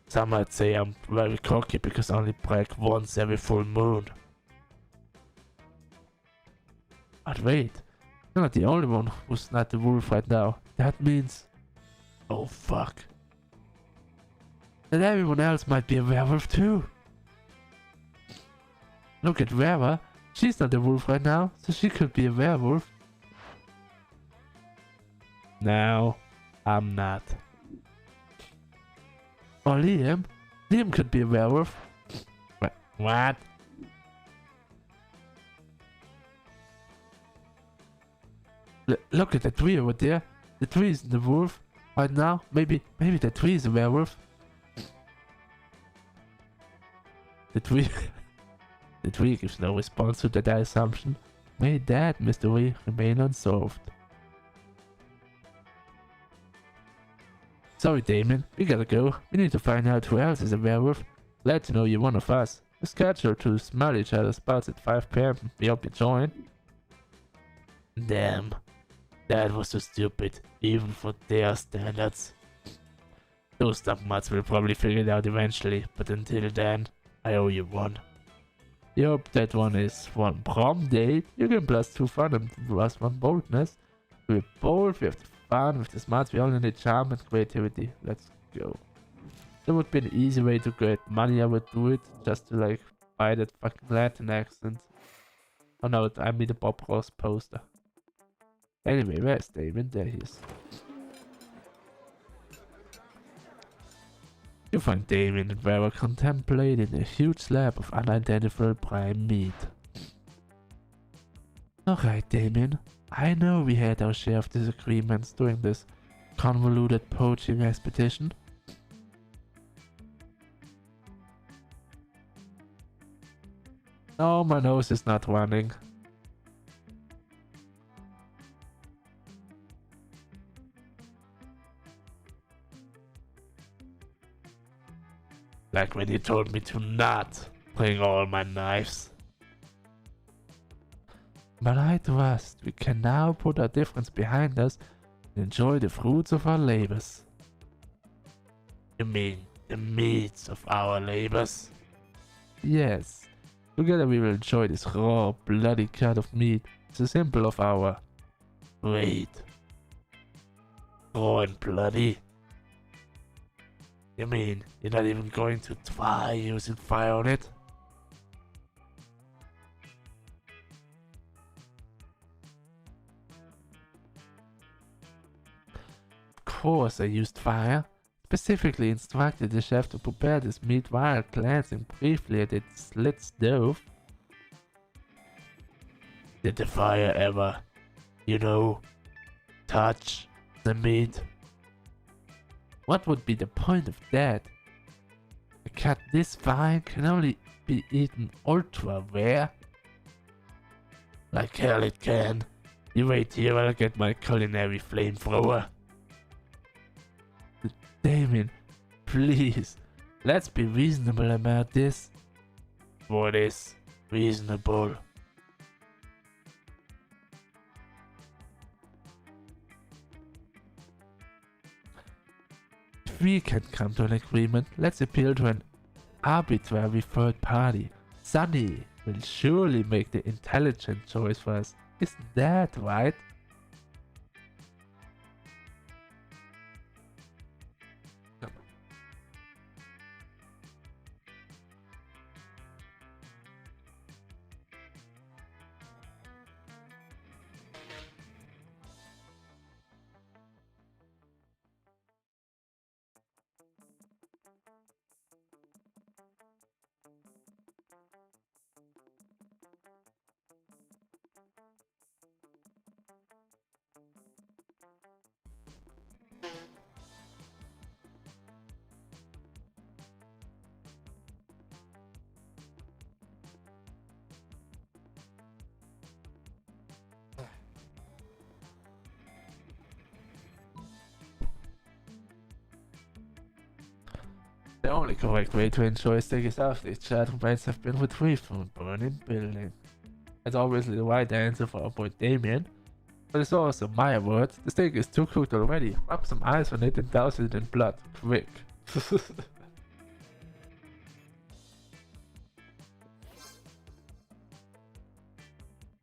Some might say I'm very cocky because I only brag once every full moon. But wait, you're not the only one who's not a wolf right now. That means... Oh fuck. That everyone else might be a werewolf too. Look at Vera. She's not a wolf right now, so she could be a werewolf. No, I'm not. Or Liam. Liam could be a werewolf. What? . Look at the tree over there. The tree isn't the wolf. Right now, maybe the tree is a werewolf. The tree the tree gives no response to that assumption. May that mystery remain unsolved. Sorry, Damien, we gotta go. We need to find out who else is a werewolf. Glad to know you're one of us. We're scheduled to smell each other's butts at 5 PM. We hope you join. Damn. That was so stupid, even for their standards. Those dumb mutts will probably figure it out eventually, but until then, I owe you one. Yup, that one is one prom date. You can +2 fun and +1 boldness. We're bold, we have the fun, with the smarts, we only need charm and creativity. Let's go. There would be an easy way to get money, I would do it, just to like buy that fucking Latin accent. Oh no, I made a Bob Ross poster. Anyway, where's Damien? There he is. You find Damien and Vera contemplating a huge slab of unidentified prime meat. Alright, Damien. I know we had our share of disagreements during this convoluted poaching expedition. No, my nose is not running. Like when you told me to not bring all my knives. But I trust we can now put our difference behind us and enjoy the fruits of our labors. You mean the meats of our labors? Yes. Together we will enjoy this raw, bloody cut of meat. It's a symbol of our... Wait. Raw and bloody? You mean you're not even going to try using fire on it? Of course I used fire. Specifically instructed the chef to prepare this meat while glancing briefly at its lit stove. Did the fire ever, touch the meat? What would be the point of that? A cut this fine can only be eaten ultra rare? Like hell it can. You wait here while I get my culinary flamethrower. Damien, please, let's be reasonable about this. What is reasonable? If we can come to an agreement, let's appeal to an arbitrary third party. Sunny will surely make the intelligent choice for us. Isn't that right? The only correct way to enjoy steak is after its charred remains have been retrieved from a burning building. That's obviously the right answer for our boy Damien, but it's also my word. The steak is too cooked already. Rub some ice on it and douse it in blood. Quick.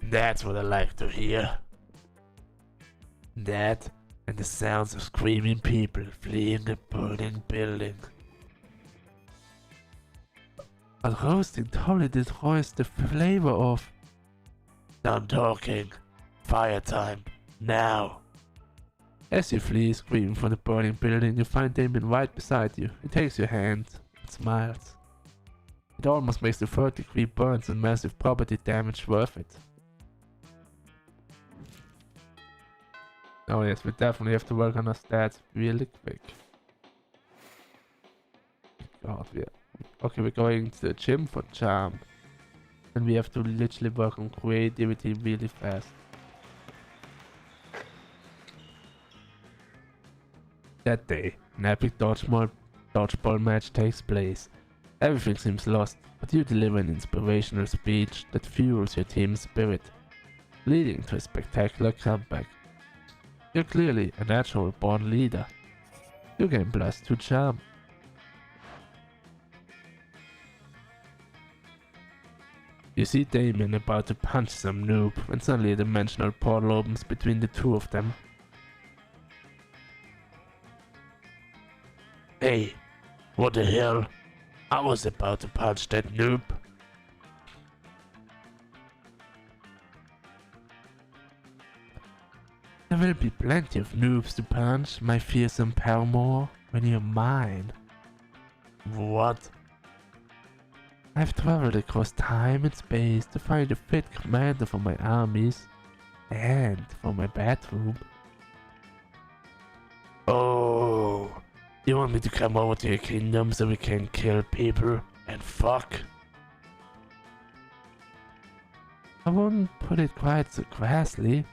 That's what I like to hear. That and the sounds of screaming people fleeing a burning building. But roasting totally destroys the flavor of... Done talking. Fire time. Now. As you flee screaming from the burning building, you find Damien right beside you. He takes your hand and smiles. It almost makes the 3rd-degree burns and massive property damage worth it. Oh yes, we definitely have to work on our stats really quick. God, yeah. Okay, we're going to the gym for charm. And we have to literally work on creativity really fast. That day, an epic dodgeball match takes place. Everything seems lost, but you deliver an inspirational speech that fuels your team's spirit, leading to a spectacular comeback. You're clearly a natural born leader. You gain +2 charm. You see Damien about to punch some noob when suddenly a dimensional portal opens between the two of them. Hey, what the hell? I was about to punch that noob. There will be plenty of noobs to punch, my fearsome paramour, when you're mine. What? I've traveled across time and space to find a fit commander for my armies and for my bedroom. Oh, you want me to come over to your kingdom so we can kill people and fuck? I wouldn't put it quite so crassly.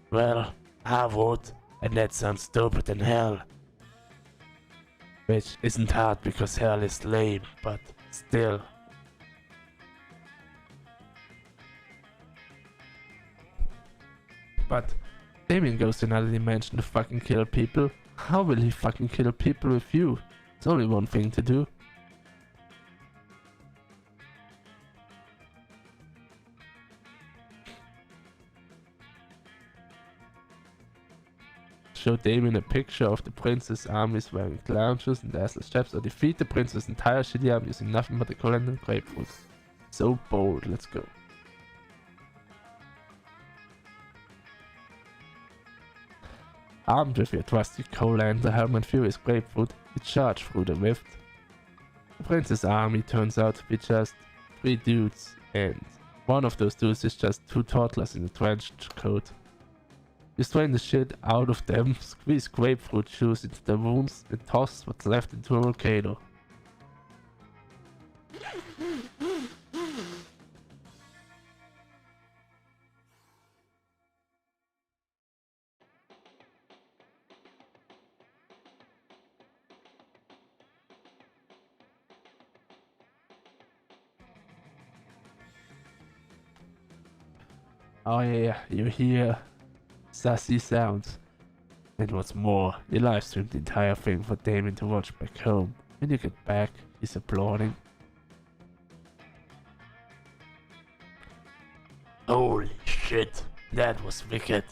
Well, I would, and that sounds stupid in hell. Which isn't hard because hell is lame, but still. But Damien goes to another dimension to fucking kill people. How will he fucking kill people with you? It's only one thing to do. Show Damien a picture of the prince's armies wearing clown shoes and assless chaps, or defeat the prince's entire shitty army using nothing but a colander and grapefruit. So bold, let's go. Armed with your trusty colander, helm and furious grapefruit, you charge through the rift. The prince's army turns out to be just 3 dudes, and one of those dudes is just 2 toddlers in a trench coat. You strain the shit out of them, squeeze grapefruit juice into the wounds, and toss what's left into a volcano. Oh yeah, you hear sassy sounds. And what's more, you livestreamed the entire thing for Damien to watch back home. When you get back, he's applauding. Holy shit, that was wicked.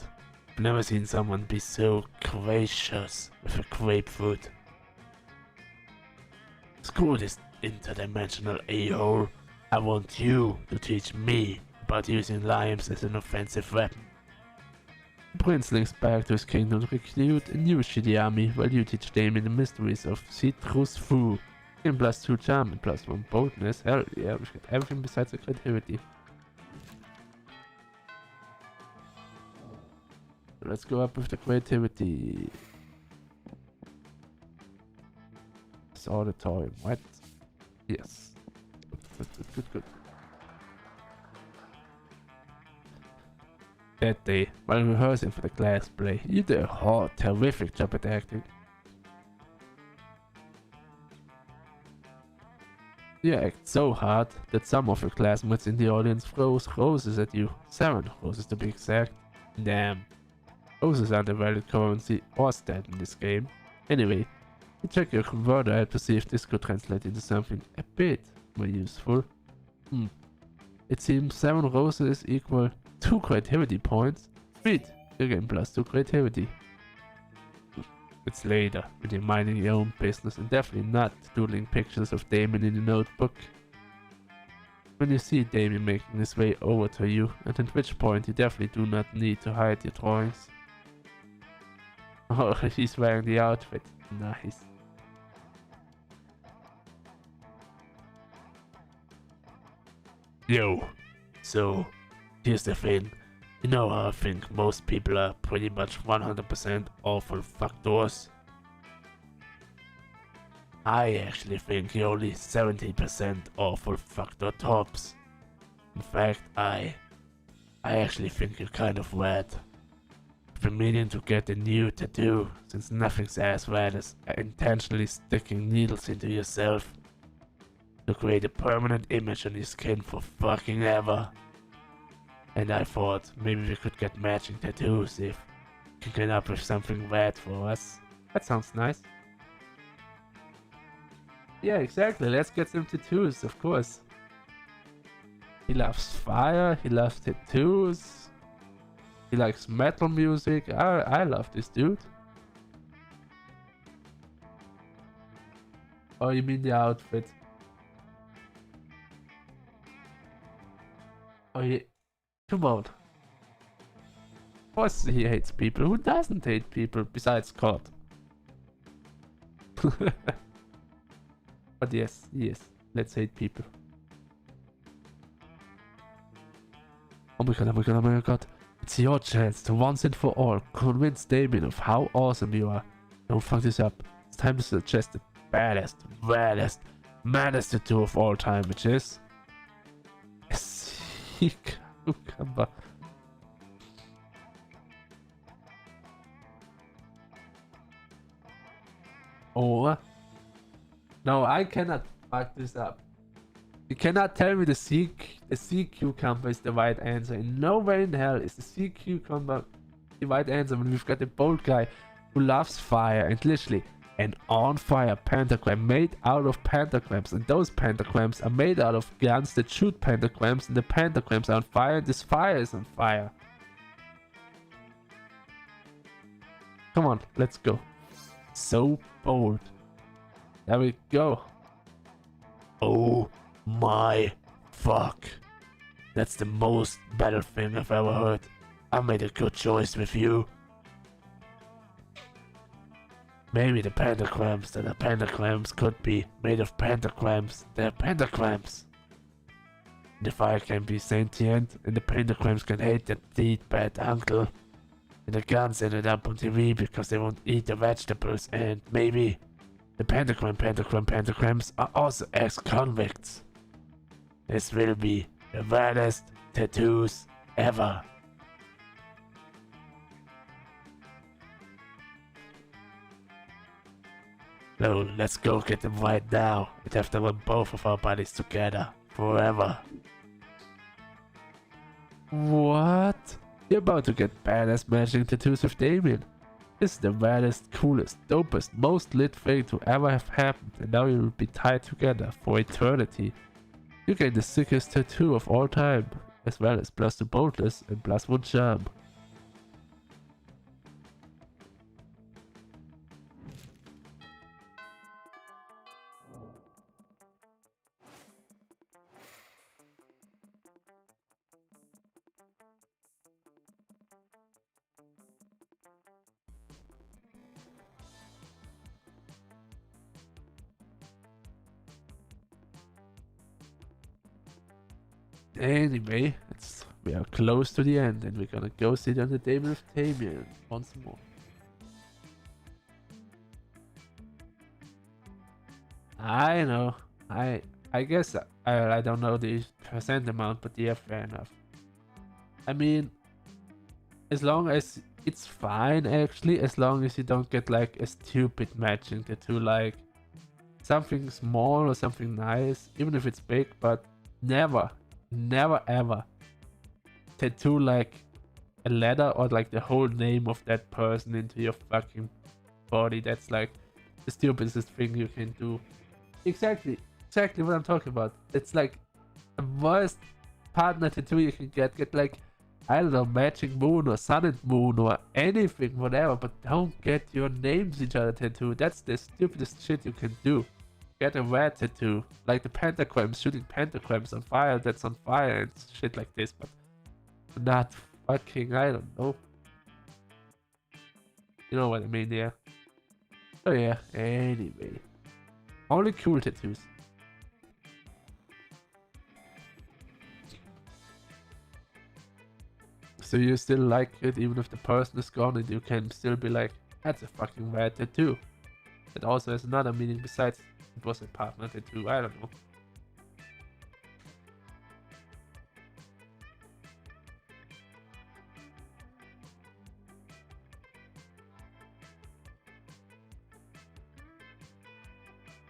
I've never seen someone be so gracious with a grapefruit. Screw this interdimensional a-hole. I want you to teach me about using limes as an offensive weapon. The prince links back to his kingdom to recruit a new shitty army while you teach Damien the mysteries of citrus fu. Gain +2 charm and +1 boldness. Hell yeah, we've got everything besides the creativity. Let's go up with the creativity. It's auditorium, what? Yes. Good. That day, while rehearsing for the class play, you did a terrific job at acting. You act so hard that some of your classmates in the audience throws roses at you. 7 roses to be exact. Damn. Roses aren't a valid currency or stat in this game. Anyway, you check your converter app to see if this could translate into something a bit more useful. It seems 7 roses equal 2 creativity points. Sweet, you gain +2 creativity. It's later, when you're minding your own business and definitely not doodling pictures of Damien in your notebook. When you see Damien making his way over to you, and at which point you definitely do not need to hide your drawings. Oh, he's wearing the outfit. Nice. Yo, so here's the thing. You know how I think most people are pretty much 100% awful fuckdoors? I actually think you're only 70% awful fuckdoor tops. In fact, I actually think you're kind of rad. I've been meaning to get a new tattoo, since nothing's as rad as intentionally sticking needles into yourself to create a permanent image on your skin for fucking ever. And I thought maybe we could get matching tattoos if you can get up with something rad for us. That sounds nice. Yeah, exactly. Let's get some tattoos, of course. He loves fire, he loves tattoos, he likes metal music. I love this dude. Oh, you mean the outfit? Oh, yeah. Come on. Of course he hates people. Who doesn't hate people besides Scott? But yes, let's hate people. Oh my god, oh my god, oh my god. It's your chance to once and for all convince Damien of how awesome you are. Don't fuck this up. It's time to suggest the baddest, raddest, maddest tattoo of all time, which is a sea cucumber. Or no, I cannot fuck this up. You cannot tell me the sea cucumber is the right answer. In no way in hell is the sea cucumber the right answer when we've got a bold guy who loves fire and literally an on fire pentagram made out of pentagrams, and those pentagrams are made out of guns that shoot pentagrams, and the pentagrams are on fire, and this fire is on fire. Come on, let's go. So bold. There we go. Oh my fuck. That's the most better thing I've ever heard. I made a good choice with you. Maybe the pentagrams that are pentagrams could be made of pentagrams. They're pentagrams. The fire can be sentient, and the pentagrams can hate their deed bad uncle. And the guns ended up on TV because they won't eat the vegetables, and maybe the pentagrams are also ex-convicts. This will be the baddest tattoos ever. So let's go get them right now and have them on both of our bodies together forever. What? You're about to get badass matching tattoos with Damien. This is the baddest, coolest, dopest, most lit thing to ever have happened, and now you will be tied together for eternity. You get the sickest tattoo of all time, as well as +2 boldness and +1 charm. Anyway, we are close to the end, and we're gonna go sit on the table with Damien once more. I know. I guess I don't know the percent amount, but yeah, fair enough. I mean, as long as it's fine actually, as long as you don't get like a stupid matching tattoo, like something small or something nice, even if it's big, but never ever tattoo like a letter or like the whole name of that person into your fucking body. That's like the stupidest thing you can do. Exactly what I'm talking about. It's like the worst partner tattoo you can get like, I don't know, matching moon or sun and moon or anything, whatever, but don't get your names each other tattoo. That's the stupidest shit you can do. Get a red tattoo, like the pentagrams, shooting pentagrams on fire that's on fire and shit like this, but not fucking, I don't know. You know what I mean, yeah. So yeah, anyway. Only cool tattoos. so you still like it even if the person is gone, and you can still be like, that's a fucking bad tattoo. It also has another meaning besides it was a partner tattoo, I don't know.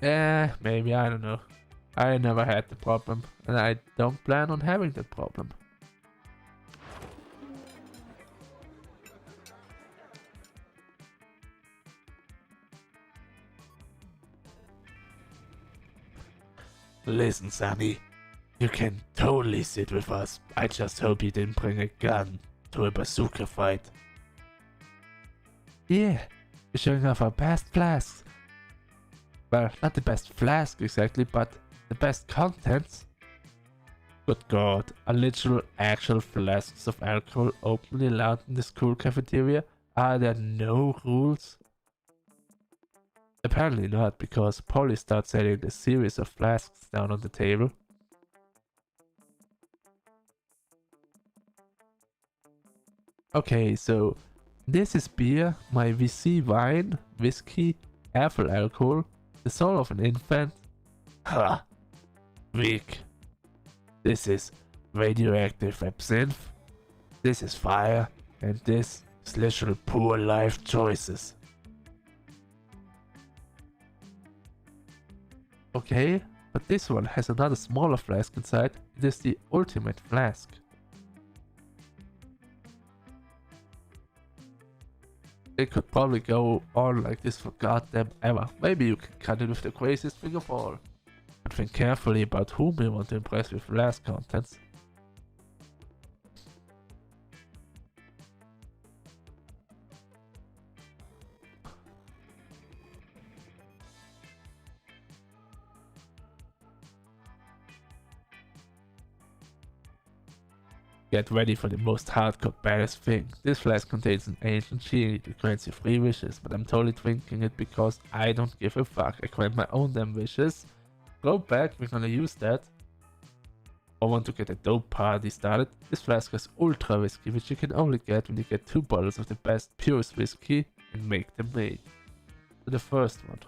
Yeah, maybe, I don't know. I never had the problem, and I don't plan on having the problem. Listen, Sonny, you can totally sit with us. I just hope you didn't bring a gun to a bazooka fight. Yeah, we're showing off our best flasks. Well, not the best flask exactly, but the best contents. Good god, are literal actual flasks of alcohol openly allowed in the school cafeteria? Are there no rules? Apparently not, because Polly starts setting a series of flasks down on the table. Okay, so this is beer, my VC wine, whiskey, ethyl alcohol, the soul of an infant. Ha! Weak. This is radioactive absinthe. This is fire. And this is literal poor life choices. Okay, but this one has another smaller flask inside. It is the ultimate flask. It could probably go on like this for goddamn ever. Maybe you can cut it with the craziest thing of all. But think carefully about whom you want to impress with flask contents. Get ready for the most hardcore baddest thing. This flask contains an ancient genie that grants you 3 wishes, but I'm totally drinking it because I don't give a fuck. I grant my own damn wishes. Go back, we're gonna use that. I want to get a dope party started. This flask has ultra whiskey, which you can only get when you get 2 bottles of the best purest whiskey and make them made. So the first one.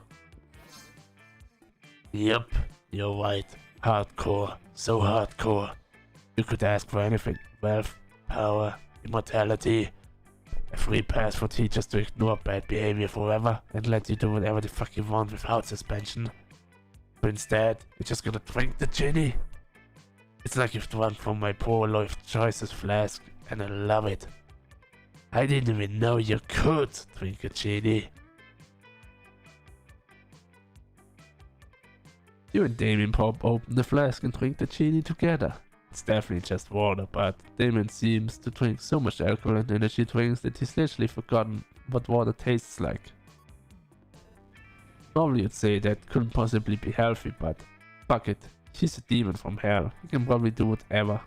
Yep, you're right. Hardcore. So hardcore. You could ask for anything. Wealth, power, immortality, a free pass for teachers to ignore bad behavior forever and let you do whatever the fuck you want without suspension. But instead, you're just gonna drink the genie. It's like you've drunk from my poor life choices flask, and I love it. I didn't even know you could drink a genie. You and Damien pop open the flask and drink the genie together. It's definitely just water, but Damien seems to drink so much alcohol and energy drinks that he's literally forgotten what water tastes like. Normally you'd say that couldn't possibly be healthy, but fuck it, he's a demon from hell, he can probably do whatever.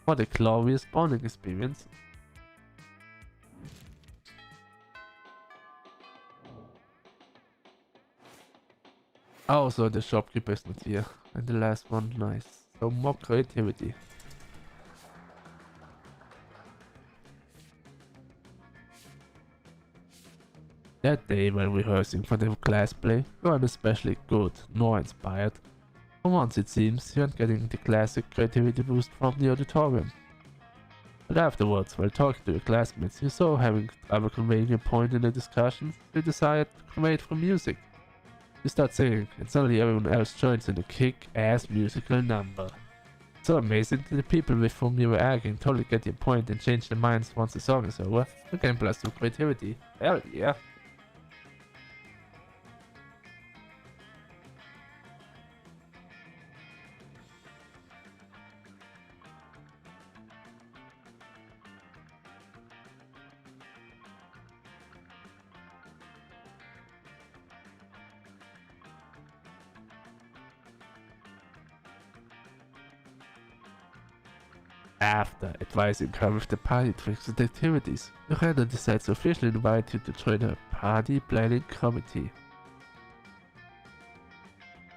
What a glorious bonding experience. Also, the shopkeeper is not here, and the last one, nice. So more creativity. That day while rehearsing for the class play, you weren't especially good nor inspired. For once it seems, you aren't getting the classic creativity boost from the auditorium. But afterwards, while talking to your classmates, you saw having trouble conveying your point in a discussion, you decided to convey it through music. You start singing, and suddenly everyone else joins in a kick-ass musical number. It's so amazing that the people with whom you were arguing totally get your point and change their minds once the song is over. Again, +2 creativity. Hell yeah. After advising her with the party tricks and activities, Miranda decides to officially invite you to join her party planning committee.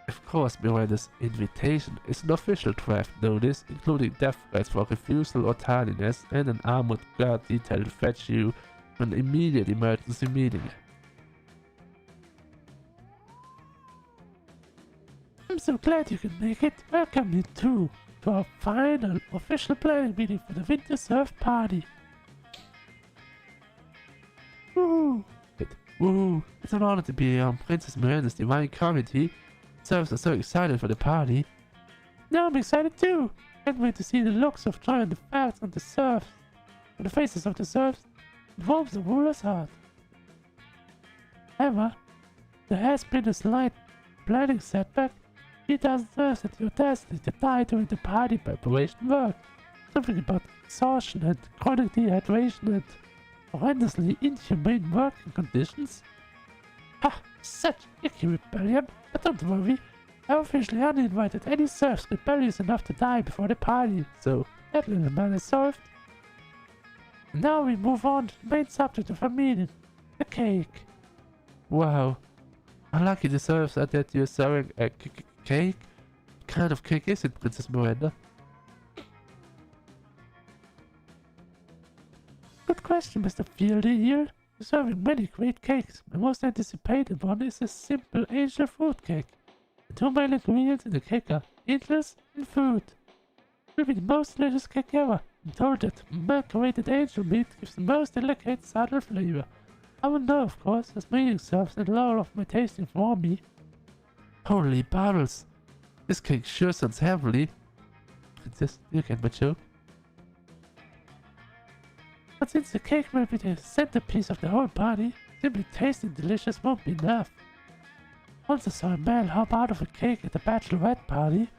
Of course, Miranda's invitation is an official draft notice, including death threats for refusal or tardiness, and an armored guard detail to fetch you to an immediate emergency meeting. I'm so glad you could make it. Welcome you too to our final official planning meeting for the Winter Surf Party. Woo! Woo! It's an honor to be on Princess Miranda's Divine Committee. Serfs are so excited for the party. Now I'm excited too. Can't wait to see the looks of joy on the faces on the serfs. On the faces of the serfs, it warms the ruler's heart. However, there has been a slight planning setback. 3,000 serfs at your destiny to die during the party preparation work. Something about exhaustion and chronic dehydration and horrendously inhumane working conditions. Ha! Such icky rebellion! But don't worry, I officially uninvited any serfs rebellious enough to die before the party, so that little matter is solved. And now we move on to the main subject of our meeting, the cake. Wow, how lucky the serfs are that you're serving a cake? What kind of cake is it, Princess Miranda? Good question, Mr. Fieldy here. You're serving many great cakes. My most anticipated one is a simple angel fruit cake. The two main ingredients in the cake are angels and fruit. It will be the most delicious cake ever. I'm told that macerated angel meat gives the most delicate, subtle flavor. I will know, of course, as meeting serves and all of my tasting for me. Holy barrels! This cake sure sounds heavenly. Princess, you get my joke? But since the cake will be the centerpiece of the whole party, simply tasting delicious won't be enough. Once I saw a man hop out of a cake at a bachelorette party.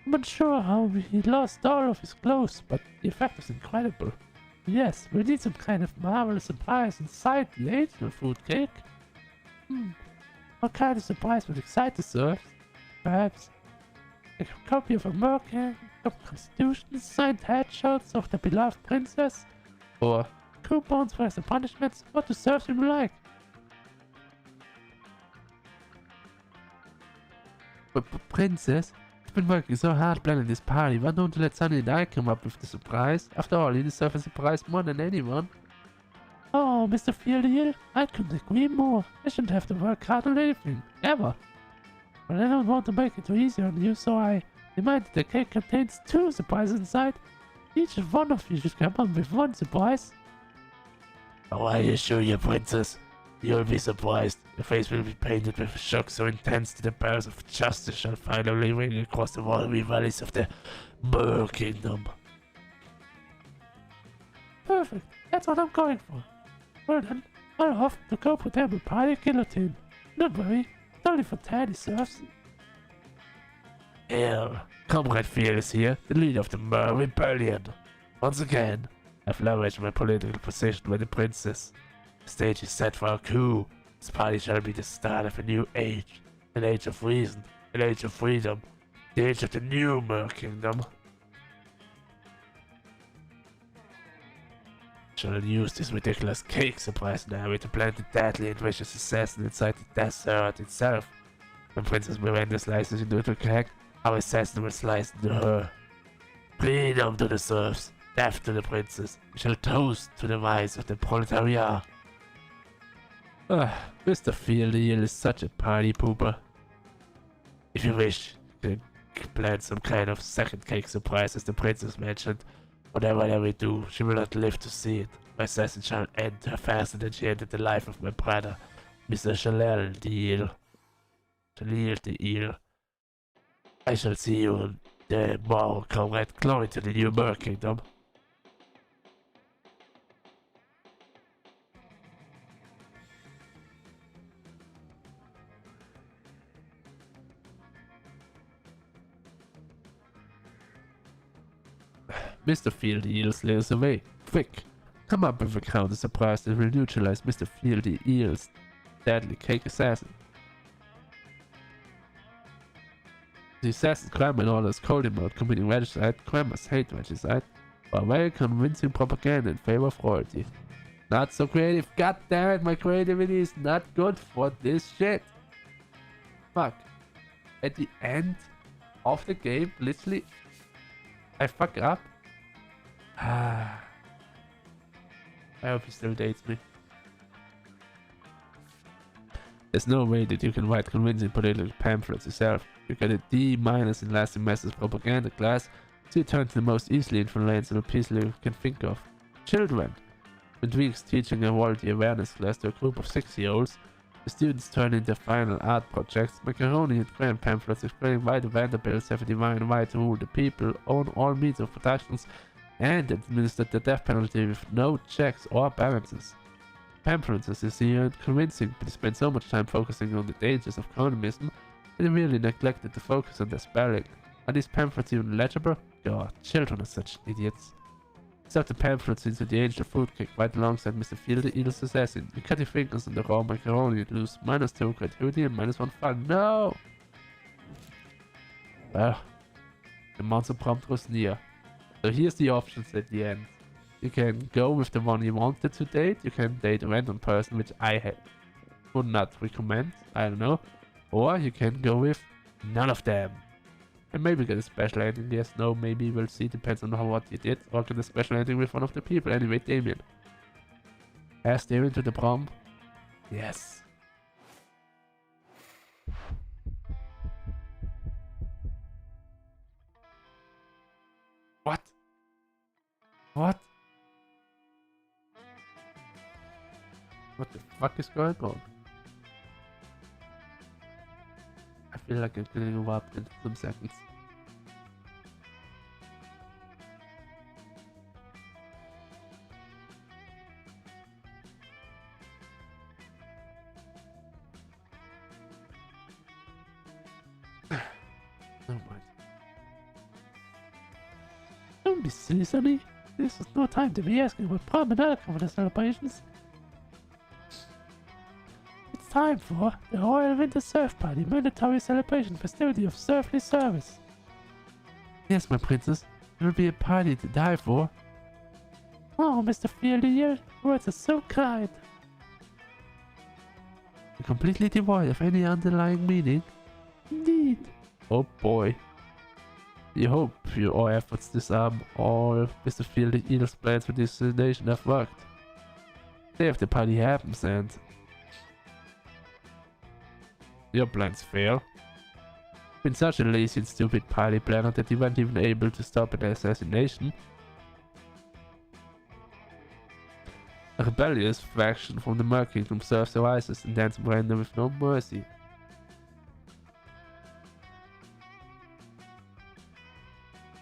I'm not sure how he lost all of his clothes, but the effect was incredible. Yes, we'll need some kind of marvelous surprise inside the angel fruit cake. What kind of surprise would excite the serfs? Perhaps a copy of a Merkin, of Constitution, signed headshots of the beloved princess? Or coupons for the punishments? What do serfs you like? But Princess, you've been working so hard planning this party. Why don't you let Sunny and I come up with the surprise? After all, you deserve a surprise more than anyone. Oh, Mr. Fieldy, I couldn't agree more. I shouldn't have to work hard on anything, ever. But I don't want to make it too easy on you, so I reminded the cake contains 2 surprises inside. Each one of you should come up with 1 surprise. Oh, I assure you, Princess, you'll be surprised. Your face will be painted with a shock so intense that the bells of justice shall finally ring across the watery valleys of the Mer Kingdom. Perfect, that's what I'm going for. Well then, I'll off to go put them a party guillotine. Don't worry, it's only for tiny serfs. Here, Comrade Fear is here, the leader of the Mer Rebellion. Once again, I've leveraged my political position with the princess. The stage is set for a coup. This party shall be the start of a new age. An age of reason, an age of freedom, the age of the new Mer Kingdom. Shall use this ridiculous cake surprise now to plant the deadly and vicious assassin inside the desert itself. When Princess Miranda slices into the cake, our assassin will slice into her. Freedom to the serfs, death to the princess. We shall toast to the rise of the proletariat. Mr. Fieldy is such a party pooper. If you wish, you can plan some kind of second cake surprise as the princess mentioned. Whatever we do, she will not live to see it. My assassin shall end her faster than she ended the life of my brother, Mr. Chalel the Eel. I shall see you on the morrow, comrade. Glory to the new Mer Kingdom. Mr. Fieldy Eel slithers away. Quick! Come up with a counter surprise that will neutralize Mr. Fieldy Eel's deadly cake assassin. The assassin's crime and orders called him out committing regicide, crime must hate regicide, while very convincing propaganda in favor of royalty. Not so creative, god damn it, my creativity is not good for this shit. Fuck. at the end of the game, literally, I fuck up. I hope he still dates me. There's no way that you can write convincing political pamphlets yourself. You get a D- in last semester's propaganda class, so you turn to the most easily influenceable people you can think of. Children. With weeks teaching a world awareness class to a group of 6-year-olds, the students turn in their final art projects, macaroni and grand pamphlets explaining why the Vanderbilts have a divine right to rule the people, own all means of productions, and administer the death penalty with no checks or balances. Pamphlets are sincere and convincing, but they spend so much time focusing on the dangers of communism that they really neglected to focus on their spelling. Are these pamphlets even legible? God, children are such idiots. Stuff the pamphlets into the angel food cake right alongside Mr. Field the Eagle's assassin. You cut your fingers in the raw macaroni and lose -2 creativity and -1 fun. No! Well, the monster prompt was near. So here's the options at the end. You can go with the one you wanted to date. You can date a random person, which I would not recommend. I don't know. Or you can go with none of them. And maybe get a special ending. Yes, no, maybe we'll see. Depends on what you did. Or get a special ending with one of the people. Anyway, Damien. Ask Damien to the prom. Yes. What? What? What the fuck is going on? I feel like I'm getting erupt in some seconds. Never mind. Don't be silly, Sonny. This is no time to be asking about prom and other kind of celebrations. It's time for the Royal Winter Surf Party, mandatory celebration festivity of surfly service. Yes, my princess, it will be a party to die for. Oh, Mr. Fieldy, your words are so kind. You're completely devoid of any underlying meaning. Indeed. Oh boy. You hope your efforts disarm all Mr. Fieldy Eagle's plans for this nation have worked. Say if the party happens and your plans fail. Been such a lazy and stupid party planner that you weren't even able to stop an assassination. A rebellious faction from the Merc Kingdom serves their vices and then surrender with no mercy.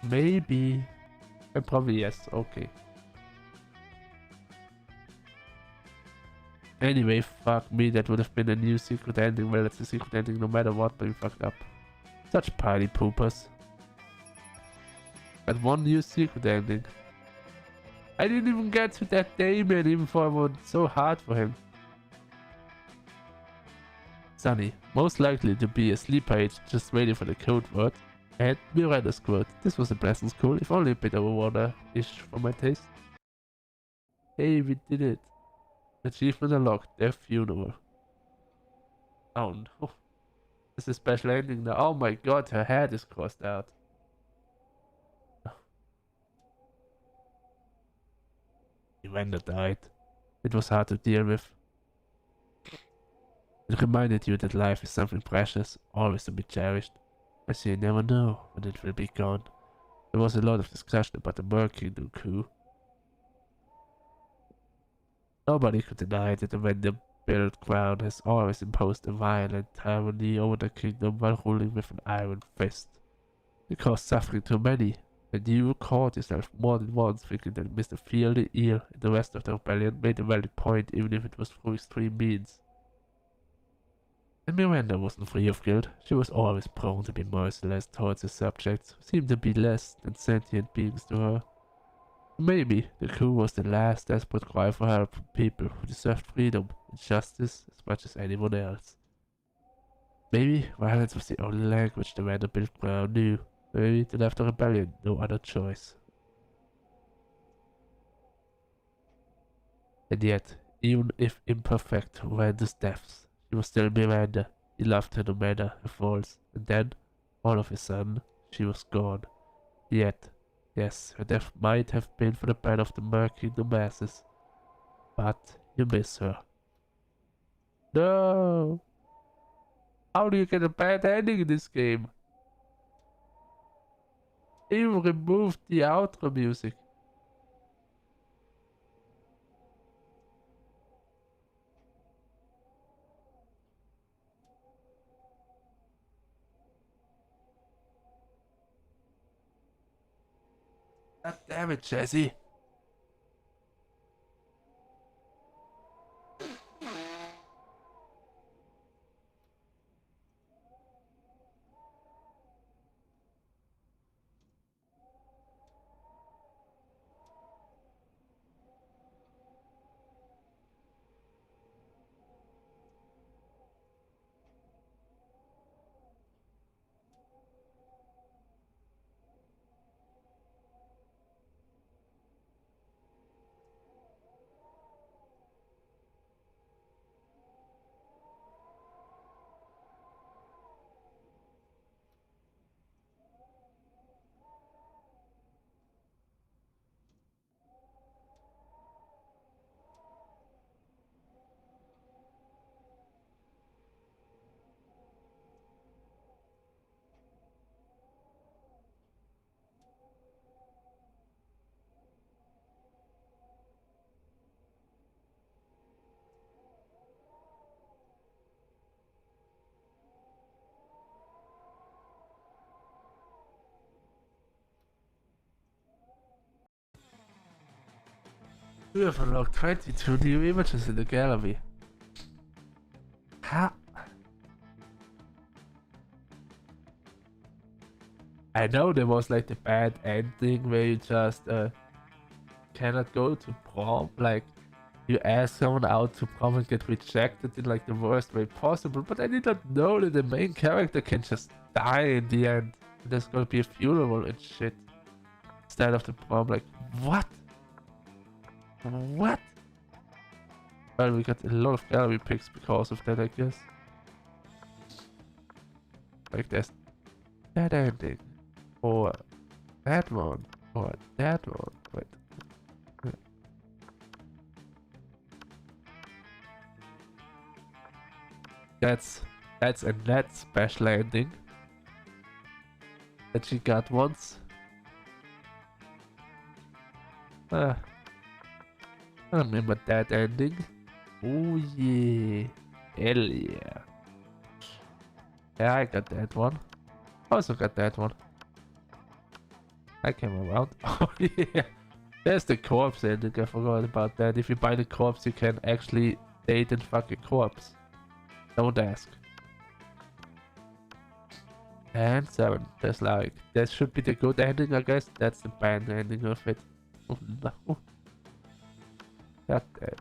Maybe. And probably yes, okay. Anyway, fuck me, that would have been a new secret ending. Well, it's a secret ending no matter what, but we fucked up. Such party poopers. But one new secret ending. I didn't even get to that Damien, even though I worked so hard for him. Sunny, most likely to be a sleeper age just waiting for the code word. And Miranda's quote, this was a pleasant school, if only a bit overwater-ish for my taste. Hey, we did it. Achievement unlocked, their funeral. Oh no. This is a special ending now. Oh my god, her head is crossed out. Miranda died. It was hard to deal with. It reminded you that life is something precious, always to be cherished. As you never know when it will be gone. There was a lot of discussion about the Merc Kingdom coup. Nobody could deny that the Vanderbilt crown has always imposed a violent tyranny over the kingdom while ruling with an iron fist. It caused suffering to many, and you caught yourself more than once thinking that Mr. Field the Eel and the rest of the rebellion made a valid point even if it was through extreme means. And Miranda wasn't free of guilt. She was always prone to be merciless towards her subjects, who seemed to be less than sentient beings to her. Maybe the coup was the last desperate cry for help from people who deserved freedom and justice as much as anyone else. Maybe violence was the only language the Vanderbilt crown knew. Maybe they left the rebellion no other choice. And yet, even if imperfect, horrendous deaths, she was still Miranda. He loved her no matter her faults, and then, all of a sudden, she was gone. Yet, yes, her death might have been for the bad of the murky in the masses, but you miss her. No! How do you get a bad ending in this game? They even removed the outro music. God damn it, Jesse. We have unlocked 22 new images in the gallery. How? I know there was like the bad ending where you just cannot go to prom. Like, you ask someone out to prom and get rejected in like the worst way possible. But I did not know that the main character can just die in the end. There's gonna be a funeral and shit instead of the prom. Like, what? What? Well, we got a lot of gallery picks because of that, I guess. Like, there's that ending, or that one, or that one. Wait. That's a net special ending that she got once. I remember that ending. Oh yeah. Hell yeah. Yeah, I got that one. Also got that one. I came around. Oh yeah. There's the corpse ending. I forgot about that. If you buy the corpse, you can actually date and fuck a corpse. Don't ask. And 7. There's like, that should be the good ending, I guess. That's the bad ending of it. Oh no. Got that.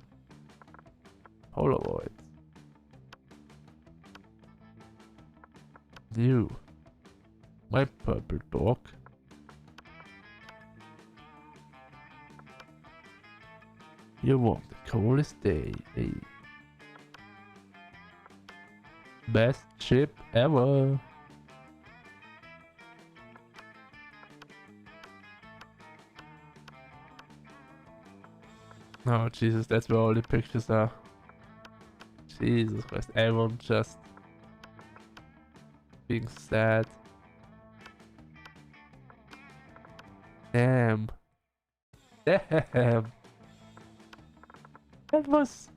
Polaroid. You. My purple dog. You want the coolest day. Hey. Best ship ever. Oh Jesus, that's where all the pictures are. Jesus Christ, everyone just being sad. Damn. Damn. That was...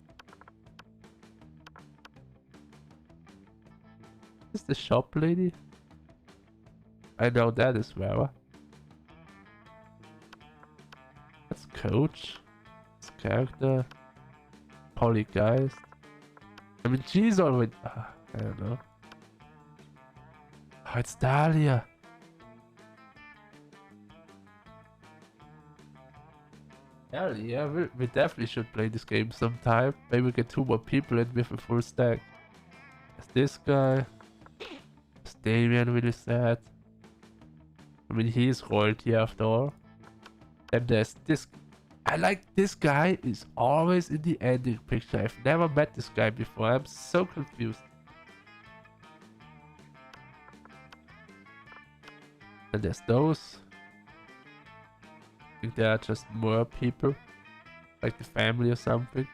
Is the shop lady? I know that is Vera. That's Coach. That's character. Polygeist. I mean, she's already... I don't know. Oh, it's Dahlia. Hell yeah, we definitely should play this game sometime. Maybe get 2 more people in with a full stack. There's this guy. There's Damien, really sad. I mean, he's royalty after all. And there's this... I like this guy is always in the ending picture. I've never met this guy before. I'm so confused. And there's those. I think there are just more people. Like the family or something.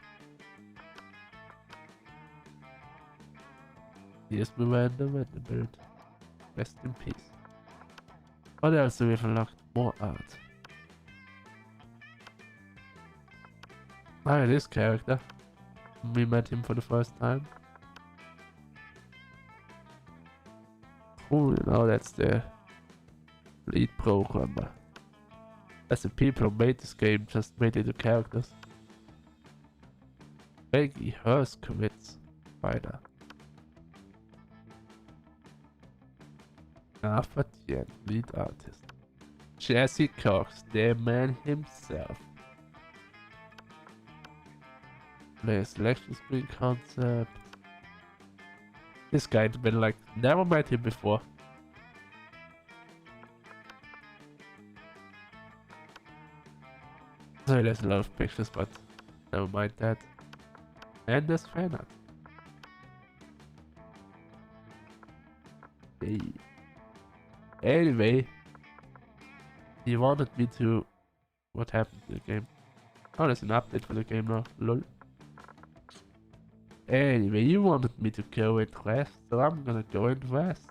Here's Miranda Vanderbilt. Rest in peace. What else do we have unlocked? More art. Ah, this character. We met him for the first time. Cool, now that's the lead programmer. As the people who made this game just made it the characters. Maggie Herskowitz, fighter. Nafatien, lead artist. Jesse Cox, the man himself. Play selection screen concept. This guy's been like, never met him before. Sorry, there's a lot of pictures, but never mind that. And there's fan art. Hey. Anyway, he wanted me to... What happened to the game? Oh, there's an update for the game now. Lol. Anyway, you wanted me to go and rest, so I'm gonna go and rest.